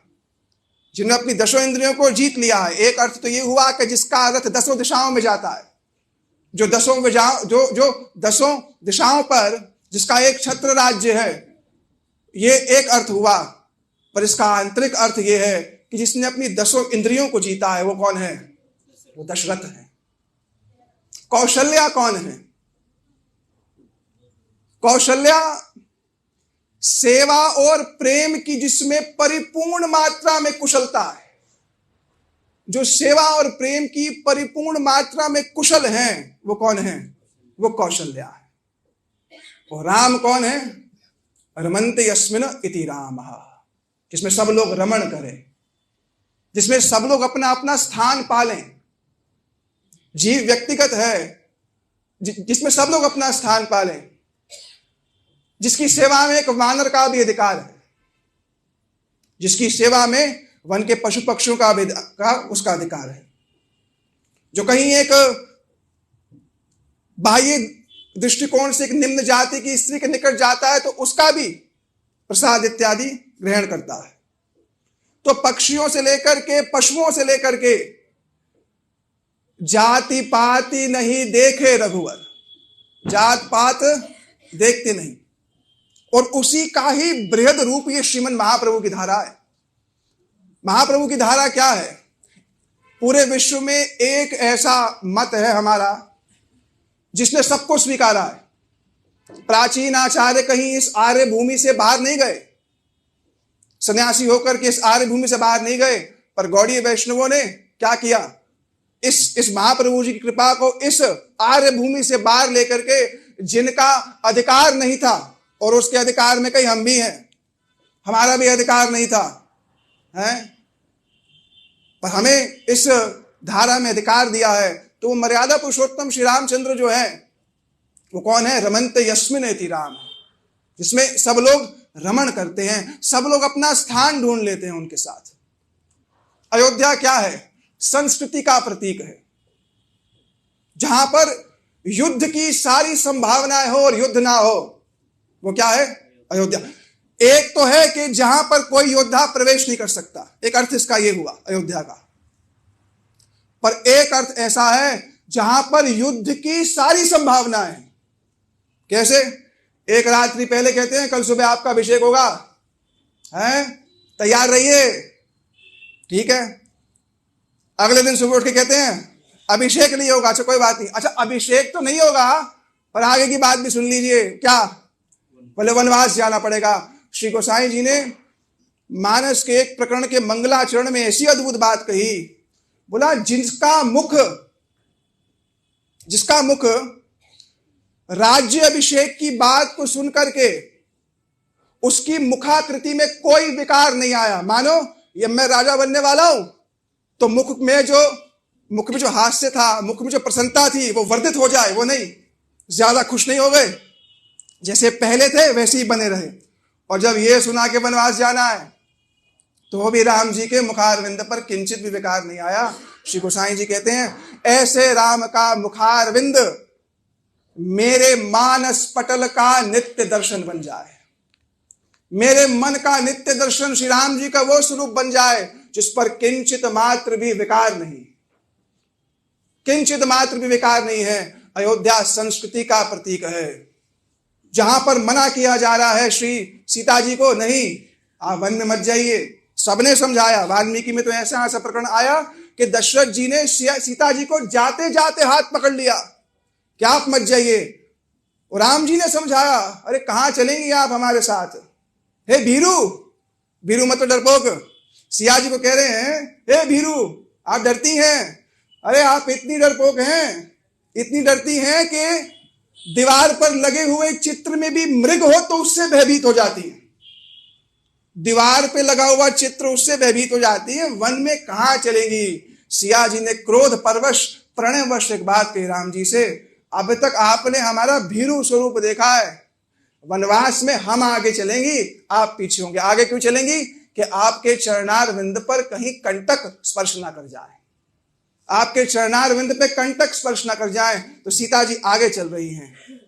जिन्होंने अपनी 10 इंद्रियों को जीत लिया है, एक अर्थ तो ये हुआ कि जिसका रथ 10 दिशाओं में जाता है, जो 10 दिशाओं पर जिसका एक छत्र राज्य है, ये एक अर्थ हुआ। पर इसका आंतरिक अर्थ ये है कि जिसने अपनी 10 इंद्रियों को जीता है वो कौन है? वो दशरथ है। कौशल्या कौन है? कौशल्या सेवा और प्रेम की जिसमें परिपूर्ण मात्रा में कुशलता है। जो सेवा और प्रेम की परिपूर्ण मात्रा में कुशल हैं वो कौन है? वो कौशल्या है। और राम कौन है? रमन्ते यस्मिन् इति रामः, जिसमें सब लोग रमण करें, जिसमें सब लोग अपना अपना स्थान पालें। जीव व्यक्तिगत है, जिसमें सब लोग अपना स्थान पालें, जिसकी सेवा में एक वानर का भी अधिकार है, जिसकी सेवा में वन के पशु पक्षियों का उसका अधिकार है। जो कहीं एक बाह्य दृष्टिकोण से एक निम्न जाति की स्त्री के निकट जाता है तो उसका भी प्रसाद इत्यादि ग्रहण करता है। तो पक्षियों से लेकर के, पशुओं से लेकर के, जाति पाति नहीं देखे रघुवर, जात पात देखते नहीं। और उसी का ही बृहद रूप ये श्रीमन महाप्रभु की धारा है। महाप्रभु की धारा क्या है? पूरे विश्व में एक ऐसा मत है हमारा जिसने सबको स्वीकारा है। प्राचीन आचार्य कहीं इस आर्य भूमि से बाहर नहीं गए, सन्यासी होकर के इस आर्य भूमि से बाहर नहीं गए, पर गौड़ीय वैष्णवों ने क्या किया? इस महाप्रभु जी की कृपा को इस आर्य भूमि से बाहर लेकर के, जिनका अधिकार नहीं था, और उसके अधिकार में कहीं हम भी हैं, हमारा भी अधिकार नहीं था, हैं, पर हमें इस धारा में अधिकार दिया है। तो वो मर्यादा पुरुषोत्तम श्री रामचंद्र जो है वो कौन है? रमन्ते यस्मिन् इति राम, जिसमें सब लोग रमण करते हैं, सब लोग अपना स्थान ढूंढ लेते हैं उनके साथ। अयोध्या क्या है? संस्कृति का प्रतीक है, जहां पर युद्ध की सारी संभावनाएं हो और युद्ध ना हो, वो क्या है? अयोध्या। एक तो है कि जहां पर कोई योद्धा प्रवेश नहीं कर सकता, एक अर्थ इसका ये हुआ अयोध्या का। पर एक अर्थ ऐसा है जहां पर युद्ध की सारी संभावना है। कैसे? एक रात्रि पहले कहते हैं कल सुबह आपका अभिषेक होगा, है, तैयार रहिए, ठीक है। अगले दिन सुबह उठ के कहते हैं अभिषेक नहीं होगा, अच्छा कोई बात नहीं, अच्छा अभिषेक तो नहीं होगा पर आगे की बात भी सुन लीजिए, क्या? बोले वनवास जाना पड़ेगा। श्री गोसाई जी ने मानस के एक प्रकरण के मंगलाचरण में ऐसी अद्भुत बात कही, बोला जिसका मुख राज्य अभिषेक की बात को सुन करके उसकी मुखाकृति में कोई विकार नहीं आया, मानो ये मैं राजा बनने वाला हूं, तो मुख में जो हास्य था, मुख में जो प्रसन्नता थी वो वर्धित हो जाए, वो नहीं, ज्यादा खुश नहीं हो गए, जैसे पहले थे वैसे ही बने रहे। और जब ये सुना के वनवास जाना है तो वो भी राम जी के मुखारविंद पर किंचित भी विकार नहीं आया। श्री गोसाई जी कहते हैं ऐसे राम का मुखारविंद मेरे मानस पटल का नित्य दर्शन बन जाए, मेरे मन का नित्य दर्शन श्री राम जी का वो स्वरूप बन जाए जिस पर किंचित मात्र भी विकार नहीं, किंचित मात्र भी विकार नहीं है। अयोध्या संस्कृति का प्रतीक है, जहां पर मना किया जा रहा है श्री सीता जी को, नहीं आप वन में मत जाइए, सबने समझाया। वाल्मीकि में तो ऐसा प्रकरण आया कि दशरथ जी ने सीता जी को जाते जाते हाथ पकड़ लिया कि आप मत जाइए, और राम जी ने समझाया, अरे कहां चलेंगे आप हमारे साथ, हे भीरू मत डरपोक। सिया जी को कह रहे हैं हे भीरू आप डरती हैं, अरे आप इतनी डरपोक हैं, इतनी डरती हैं कि दीवार पर लगे हुए चित्र में भी मृग हो तो उससे भयभीत हो जाती है, दीवार पे लगा हुआ चित्र उससे भयभीत हो जाती है, वन में कहां चलेंगी। सिया जी ने क्रोध परवश प्रणयवश एक बात कही राम जी से, अब तक आपने हमारा भीरू स्वरूप देखा है, वनवास में हम आगे चलेंगी आप पीछे होंगे। आगे क्यों चलेंगी? कि आपके चरणार विंद पर कहीं कंटक स्पर्श ना कर जाए, आपके चरणार विंद पे कंटक स्पर्श ना कर जाए। तो सीता जी आगे चल रही हैं।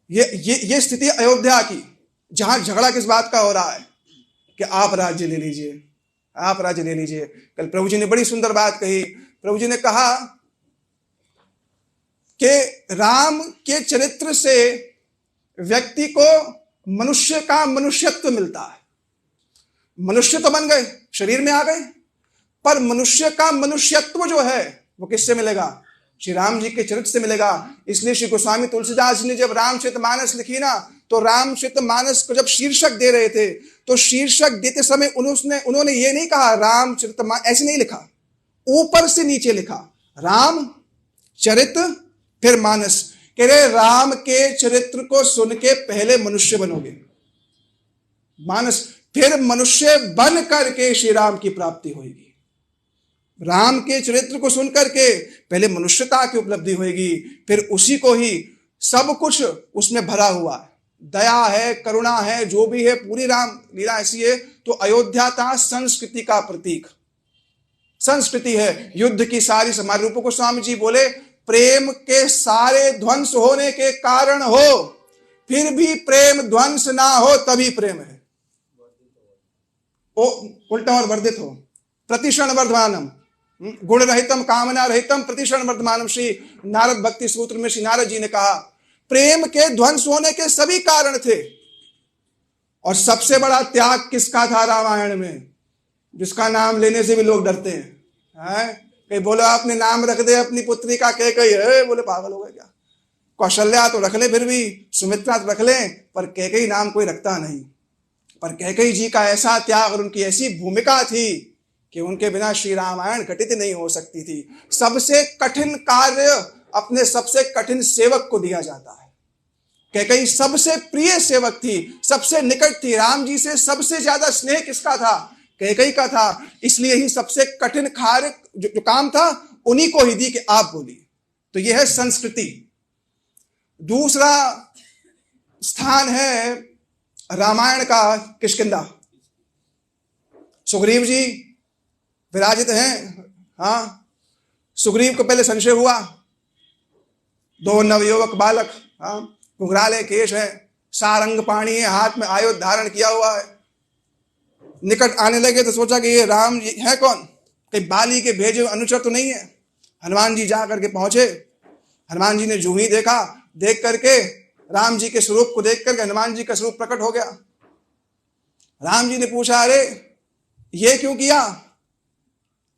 ये स्थिति अयोध्या की, जहां झगड़ा किस बात का हो रहा है कि आप राज्य ले लीजिए, आप राज्य ले लीजिए। कल प्रभु जी ने बड़ी सुंदर बात कही, प्रभु जी ने कहा कि राम के चरित्र से व्यक्ति को मनुष्य का मनुष्यत्व मिलता है। मनुष्य तो बन गए, शरीर में आ गए, पर मनुष्य का मनुष्यत्व जो है वो किससे मिलेगा? श्री राम जी के चरित्र से मिलेगा। इसलिए श्री गोस्वामी तुलसीदास जी ने जब रामचरितमानस लिखी ना, तो रामचरितमानस को जब शीर्षक दे रहे थे तो शीर्षक देते समय उन्होंने ये नहीं कहा रामचरितमानस, ऐसे नहीं लिखा, ऊपर से नीचे लिखा राम चरित फिर मानस। कह रहे राम के चरित्र को सुन के पहले मनुष्य बनोगे, मानस, फिर मनुष्य बन करके श्री राम की प्राप्ति होगी। राम के चरित्र को सुनकर के पहले मनुष्यता की उपलब्धि होगी, फिर उसी को ही सब कुछ उसमें भरा हुआ है, दया है, करुणा है, जो भी है, पूरी राम लीला ऐसी है। तो अयोध्या था संस्कृति का प्रतीक, संस्कृति है, युद्ध की सारी समाज। रूप गोस्वामी जी बोले प्रेम के सारे ध्वंस होने के कारण हो, फिर भी प्रेम ध्वंस ना हो तभी प्रेम है, उल्टा और वर्धित हो। प्रतिक्षण वर्धमानम गुण रहितम कामना रहितम प्रतिक्षण वर्धमानम, श्री नारद भक्ति सूत्र में श्री नारद जी ने कहा प्रेम के ध्वंस होने के सभी कारण थे। और सबसे बड़ा त्याग किसका था रामायण में, जिसका नाम लेने से भी लोग डरते हैं। कहीं बोलो आपने नाम रख दे अपनी पुत्री का, कैकेयी है, बोले पागल हो गए क्या? कौशल्या तो रख ले, फिर भी सुमित्रा तो रख ले, पर कैकेयी नाम कोई रखता नहीं। पर कैकेयी जी का ऐसा त्याग और उनकी ऐसी भूमिका थी कि उनके बिना श्री रामायण घटित नहीं हो सकती थी। सबसे कठिन कार्य अपने सबसे कठिन सेवक को दिया जाता है। कैकेयी सबसे प्रिय सेवक थी, सबसे निकट थी, राम जी से सबसे ज्यादा स्नेह किसका था? कैकेयी का था। इसलिए ही सबसे कठिन कार्य जो काम था उन्हीं को ही दी कि आप बोलिए। तो यह है संस्कृति। दूसरा स्थान है रामायण का किष्किंधा। सुग्रीव जी विराजित हैं। हाँ, सुग्रीव को पहले संशय हुआ, दो नवयुवक बालक, हाँ, घुंघराले केश है, सारंग पाणी है, हाथ में आयुध धारण किया हुआ है। निकट आने लगे तो सोचा कि ये राम है कौन, कहीं बाली के भेजे अनुचर तो नहीं है। हनुमान जी जा करके पहुंचे। हनुमान जी ने जूं ही देखा, देख करके राम जी के स्वरूप को देख करके हनुमान जी का स्वरूप प्रकट हो गया। राम जी ने पूछा, अरे ये क्यों किया,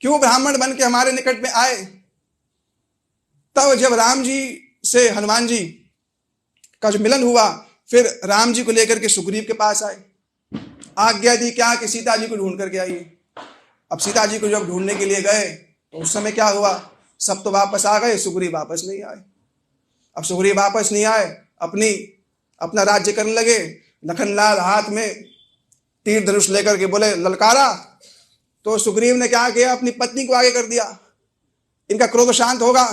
क्यों ब्राह्मण बन के हमारे निकट में आए? तब जब राम जी से हनुमान जी का जो मिलन हुआ, फिर राम जी को लेकर के सुग्रीव के पास आए, आज्ञा दी क्या कि सीता जी को ढूंढ करके आइए। अब सीता जी को जब ढूंढने के लिए गए तो उस समय क्या हुआ, सब तो वापस आ गए, सुग्रीव वापस नहीं आए। अब सुग्रीव वापस नहीं आए, अपना राज्य करने लगे। लखनलाल हाथ में तीर धनुष लेकर के बोले ललकारा, तो सुग्रीव ने क्या किया, अपनी पत्नी को आगे कर दिया, इनका क्रोध शांत होगा।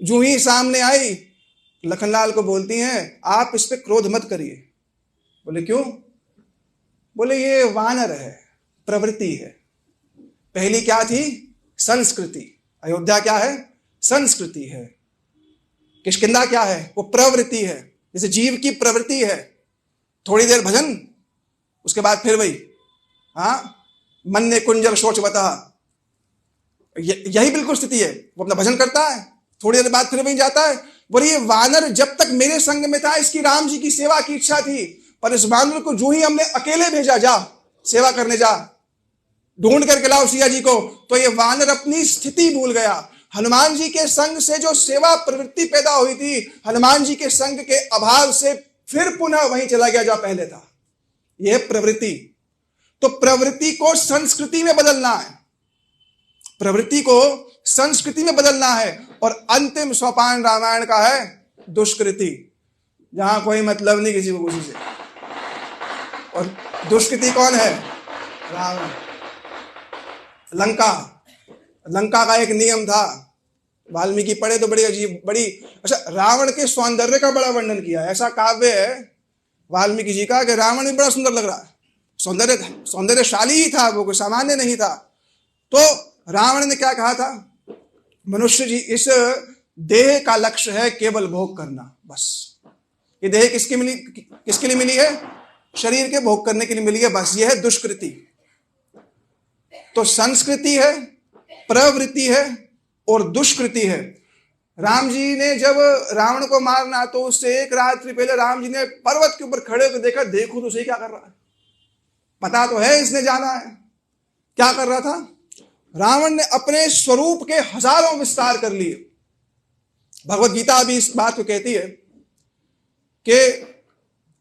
जूं ही सामने आई, लखनलाल को बोलती हैं, आप इस पे क्रोध मत करिए। बोले क्यों? बोले ये वानर है, प्रवृत्ति है। पहली क्या थी? संस्कृति। अयोध्या क्या है? संस्कृति है। किष्किंधा क्या है? वो प्रवृत्ति है, जैसे जीव की प्रवृत्ति है, थोड़ी देर भजन, उसके बाद फिर वही मन ने कुंजर सोच बता, यही बिल्कुल स्थिति है। वो अपना भजन करता है, थोड़ी देर बाद फिर वही जाता है। बोले ये वानर जब तक मेरे संग में था, इसकी राम जी की सेवा की इच्छा थी, पर इस वानर को जो ही हमने अकेले भेजा, जा सेवा करने जा, ढूंढ करके लाओ सिया जी को, तो ये वानर अपनी स्थिति भूल गया। हनुमान जी के संग से जो सेवा प्रवृत्ति पैदा हुई थी, हनुमान जी के संग के अभाव से फिर पुनः वहीं चला गया जहां पहले था। यह प्रवृत्ति। तो प्रवृत्ति को संस्कृति में बदलना है, प्रवृत्ति को संस्कृति में बदलना है। और अंतिम सोपान रामायण का है दुष्कृति, जहां कोई मतलब नहीं किसी को किसी से। और दुष्कृति कौन है? रावण। लंका का एक नियम था, वाल्मीकि पढ़े तो बड़ी अजीब, बड़ी अच्छा, रावण के सौंदर्य का बड़ा वर्णन किया। ऐसा काव्य है वाल्मीकि जी का कि रावण भी बड़ा सुंदर लग रहा है, सौंदर्यशाली ही था, वो कोई सामान्य नहीं था। तो रावण ने क्या कहा था, मनुष्य जी इस देह का लक्ष्य है केवल भोग करना, बस। ये देह किसके लिए मिली है? शरीर के भोग करने के लिए मिली है, बस। ये है दुष्कृति। तो संस्कृति है, प्रवृत्ति है और दुष्कृति है। राम जी ने जब रावण को मारना, तो उससे एक रात्रि पहले राम जी ने पर्वत के ऊपर खड़े होकर देखा, देखो तो सही क्या कर रहा है, पता तो है इसने जाना है। क्या कर रहा था? रावण ने अपने स्वरूप के हजारों विस्तार कर लिए। भगवत गीता भी इस बात को कहती है कि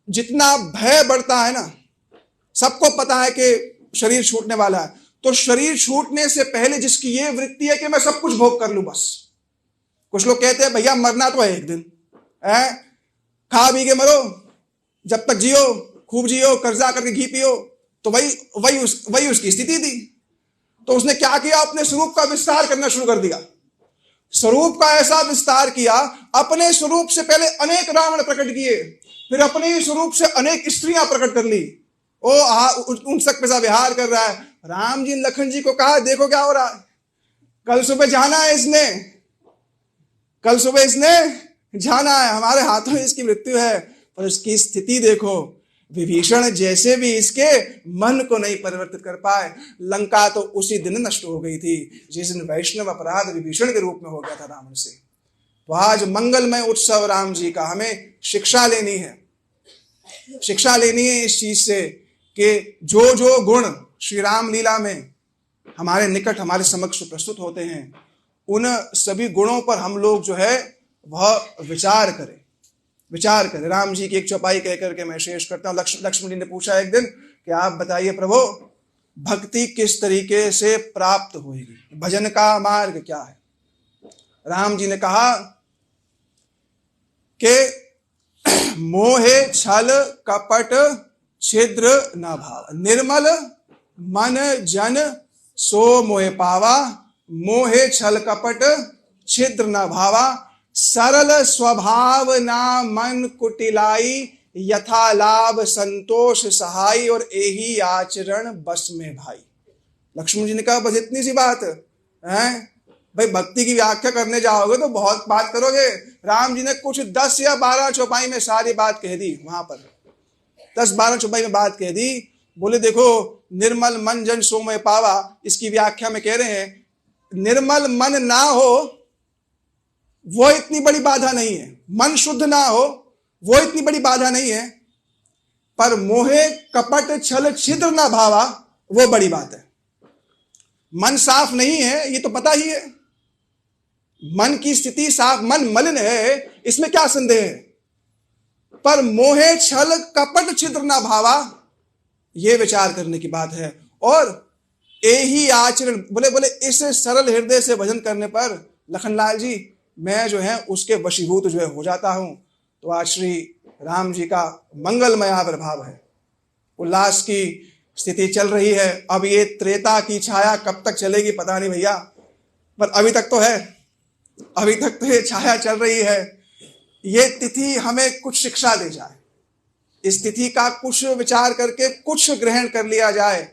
जितना भय बढ़ता है ना, सबको पता है कि शरीर छूटने वाला है, तो शरीर छूटने से पहले जिसकी ये वृत्ति है कि मैं सब कुछ भोग कर लूं, बस। कुछ लोग कहते हैं भैया मरना तो है एक दिन, खा पी के मरो, जब तक जियो खूब जियो, कर्जा करके घी पियो। तो वही उसकी स्थिति थी। तो उसने क्या किया, अपने स्वरूप का विस्तार करना शुरू कर दिया। स्वरूप का ऐसा विस्तार किया, अपने स्वरूप से पहले अनेक रावण प्रकट किए, फिर अपने ही स्वरूप से अनेक स्त्रियां प्रकट कर ली। उन सब के साथ विहार कर रहा है। राम जी लखन जी को कहा, देखो क्या हो रहा है, कल सुबह जाना है इसने, कल सुबह इसने जाना है, हमारे हाथों में इसकी मृत्यु है। पर इसकी स्थिति देखो, विभीषण जैसे भी इसके मन को नहीं परिवर्तित कर पाए। लंका तो उसी दिन नष्ट हो गई थी जिस दिन वैष्णव अपराध विभीषण के रूप में हो गया था रावण से। तो आज मंगलमय उत्सव राम जी का, हमें शिक्षा लेनी है, शिक्षा लेनी है इस चीज से कि जो जो गुण श्री राम लीला में हमारे निकट, हमारे समक्ष प्रस्तुत होते हैं, उन सभी गुणों पर हम लोग जो है वह विचार करें। राम जी की एक चौपाई कह करके मैं शेष करता हूँ। लक्ष्मण जी ने पूछा एक दिन कि आप बताइए प्रभु, भक्ति किस तरीके से प्राप्त होगी, भजन का मार्ग क्या है? राम जी ने कहा कि मोहे छल कपट छिद्र न भाव, निर्मल मन जन सो मोहे पावा, मोहे छल कपट छिद्र न भावा, सरल स्वभाव ना मन कुटिलाई, यथा लाभ संतोष सहाय, और यही आचरण बस में भाई। लक्ष्मण जी ने कहा बस इतनी सी बात है भाई, भक्ति की व्याख्या करने जाओगे तो बहुत बात करोगे। राम जी ने कुछ 10 या 12 चौपाई में सारी बात कह दी, वहां पर 10-12 चौपाई में बात कह दी। बोले देखो, निर्मल मन जन सो में पावा, इसकी व्याख्या में कह रहे हैं निर्मल मन ना हो वो इतनी बड़ी बाधा नहीं है, मन शुद्ध ना हो वो इतनी बड़ी बाधा नहीं है, पर मोहे कपट छल छिद्र ना भावा वो बड़ी बात है। मन साफ नहीं है ये तो पता ही है, मन की स्थिति साफ, मन मलिन है इसमें क्या संदेह है, पर मोहे छल कपट छिद्र ना भावा ये विचार करने की बात है। और यही आचरण, बोले इस सरल हृदय से भजन करने पर लखनलाल जी मैं जो है उसके वशीभूत जो है हो जाता हूं। तो आज श्री राम जी का मंगलमय आविर्भाव है, उल्लास की स्थिति चल रही है। अब ये त्रेता की छाया कब तक चलेगी पता नहीं भैया, पर अभी तक तो है, अभी तक तो ये छाया चल रही है। ये तिथि हमें कुछ शिक्षा दे जाए, इस तिथि का कुछ विचार करके कुछ ग्रहण कर लिया जाए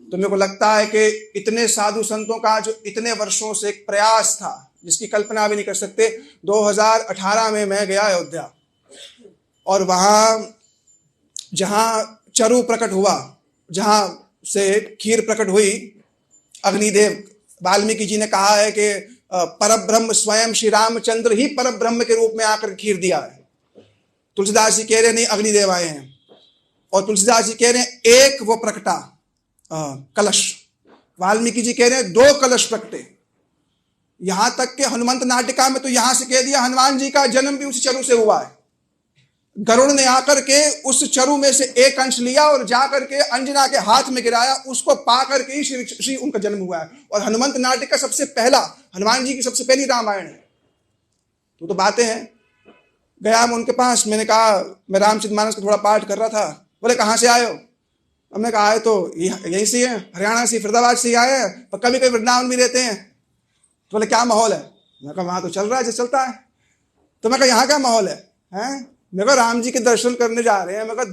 तो मेरे को लगता है कि इतने साधु संतों का जो इतने वर्षों से एक प्रयास था जिसकी कल्पना भी नहीं कर सकते। 2018 में मैं गया अयोध्या और वहां जहां चरु प्रकट हुआ, जहां से खीर प्रकट हुई, अग्निदेव, वाल्मीकि जी ने कहा है कि परब्रह्म स्वयं श्री रामचंद्र ही परब्रह्म के रूप में आकर खीर दिया है। तुलसीदास जी कह रहे नहीं अग्निदेव आए हैं, और तुलसीदास जी कह रहे हैं एक वो प्रकटा कलश, वाल्मीकि जी कह रहे हैं 2 कलश प्रकटे। यहां तक के हनुमंत नाटिका में तो यहां से कह दिया हनुमान जी का जन्म भी उस चरु से हुआ है। गरुड़ ने आकर के उस चरु में से एक अंश लिया और जाकर के अंजना के हाथ में गिराया, उसको पा करके ही श्री उनका जन्म हुआ है। और हनुमंत नाटक का सबसे पहला, हनुमान जी की सबसे पहली रामायण है। तो बातें हैं। गया मैं उनके पास, मैंने कहा मैं रामचरितमानस का थोड़ा पाठ कर रहा था। बोले कहाँ से आए हो? हमने कहा आए तो यहीं से है, हरियाणा से, फरीदाबाद से आए हैं, पर कभी कभी वृंदावन भी रहते हैं। तो बोले क्या माहौल है? मैं कहा वहां तो चल रहा है जो चलता है। तो मैं कहा यहाँ क्या माहौल है? हैं? मैं कहा राम जी के दर्शन करने जा रहे हैं। मैं कहा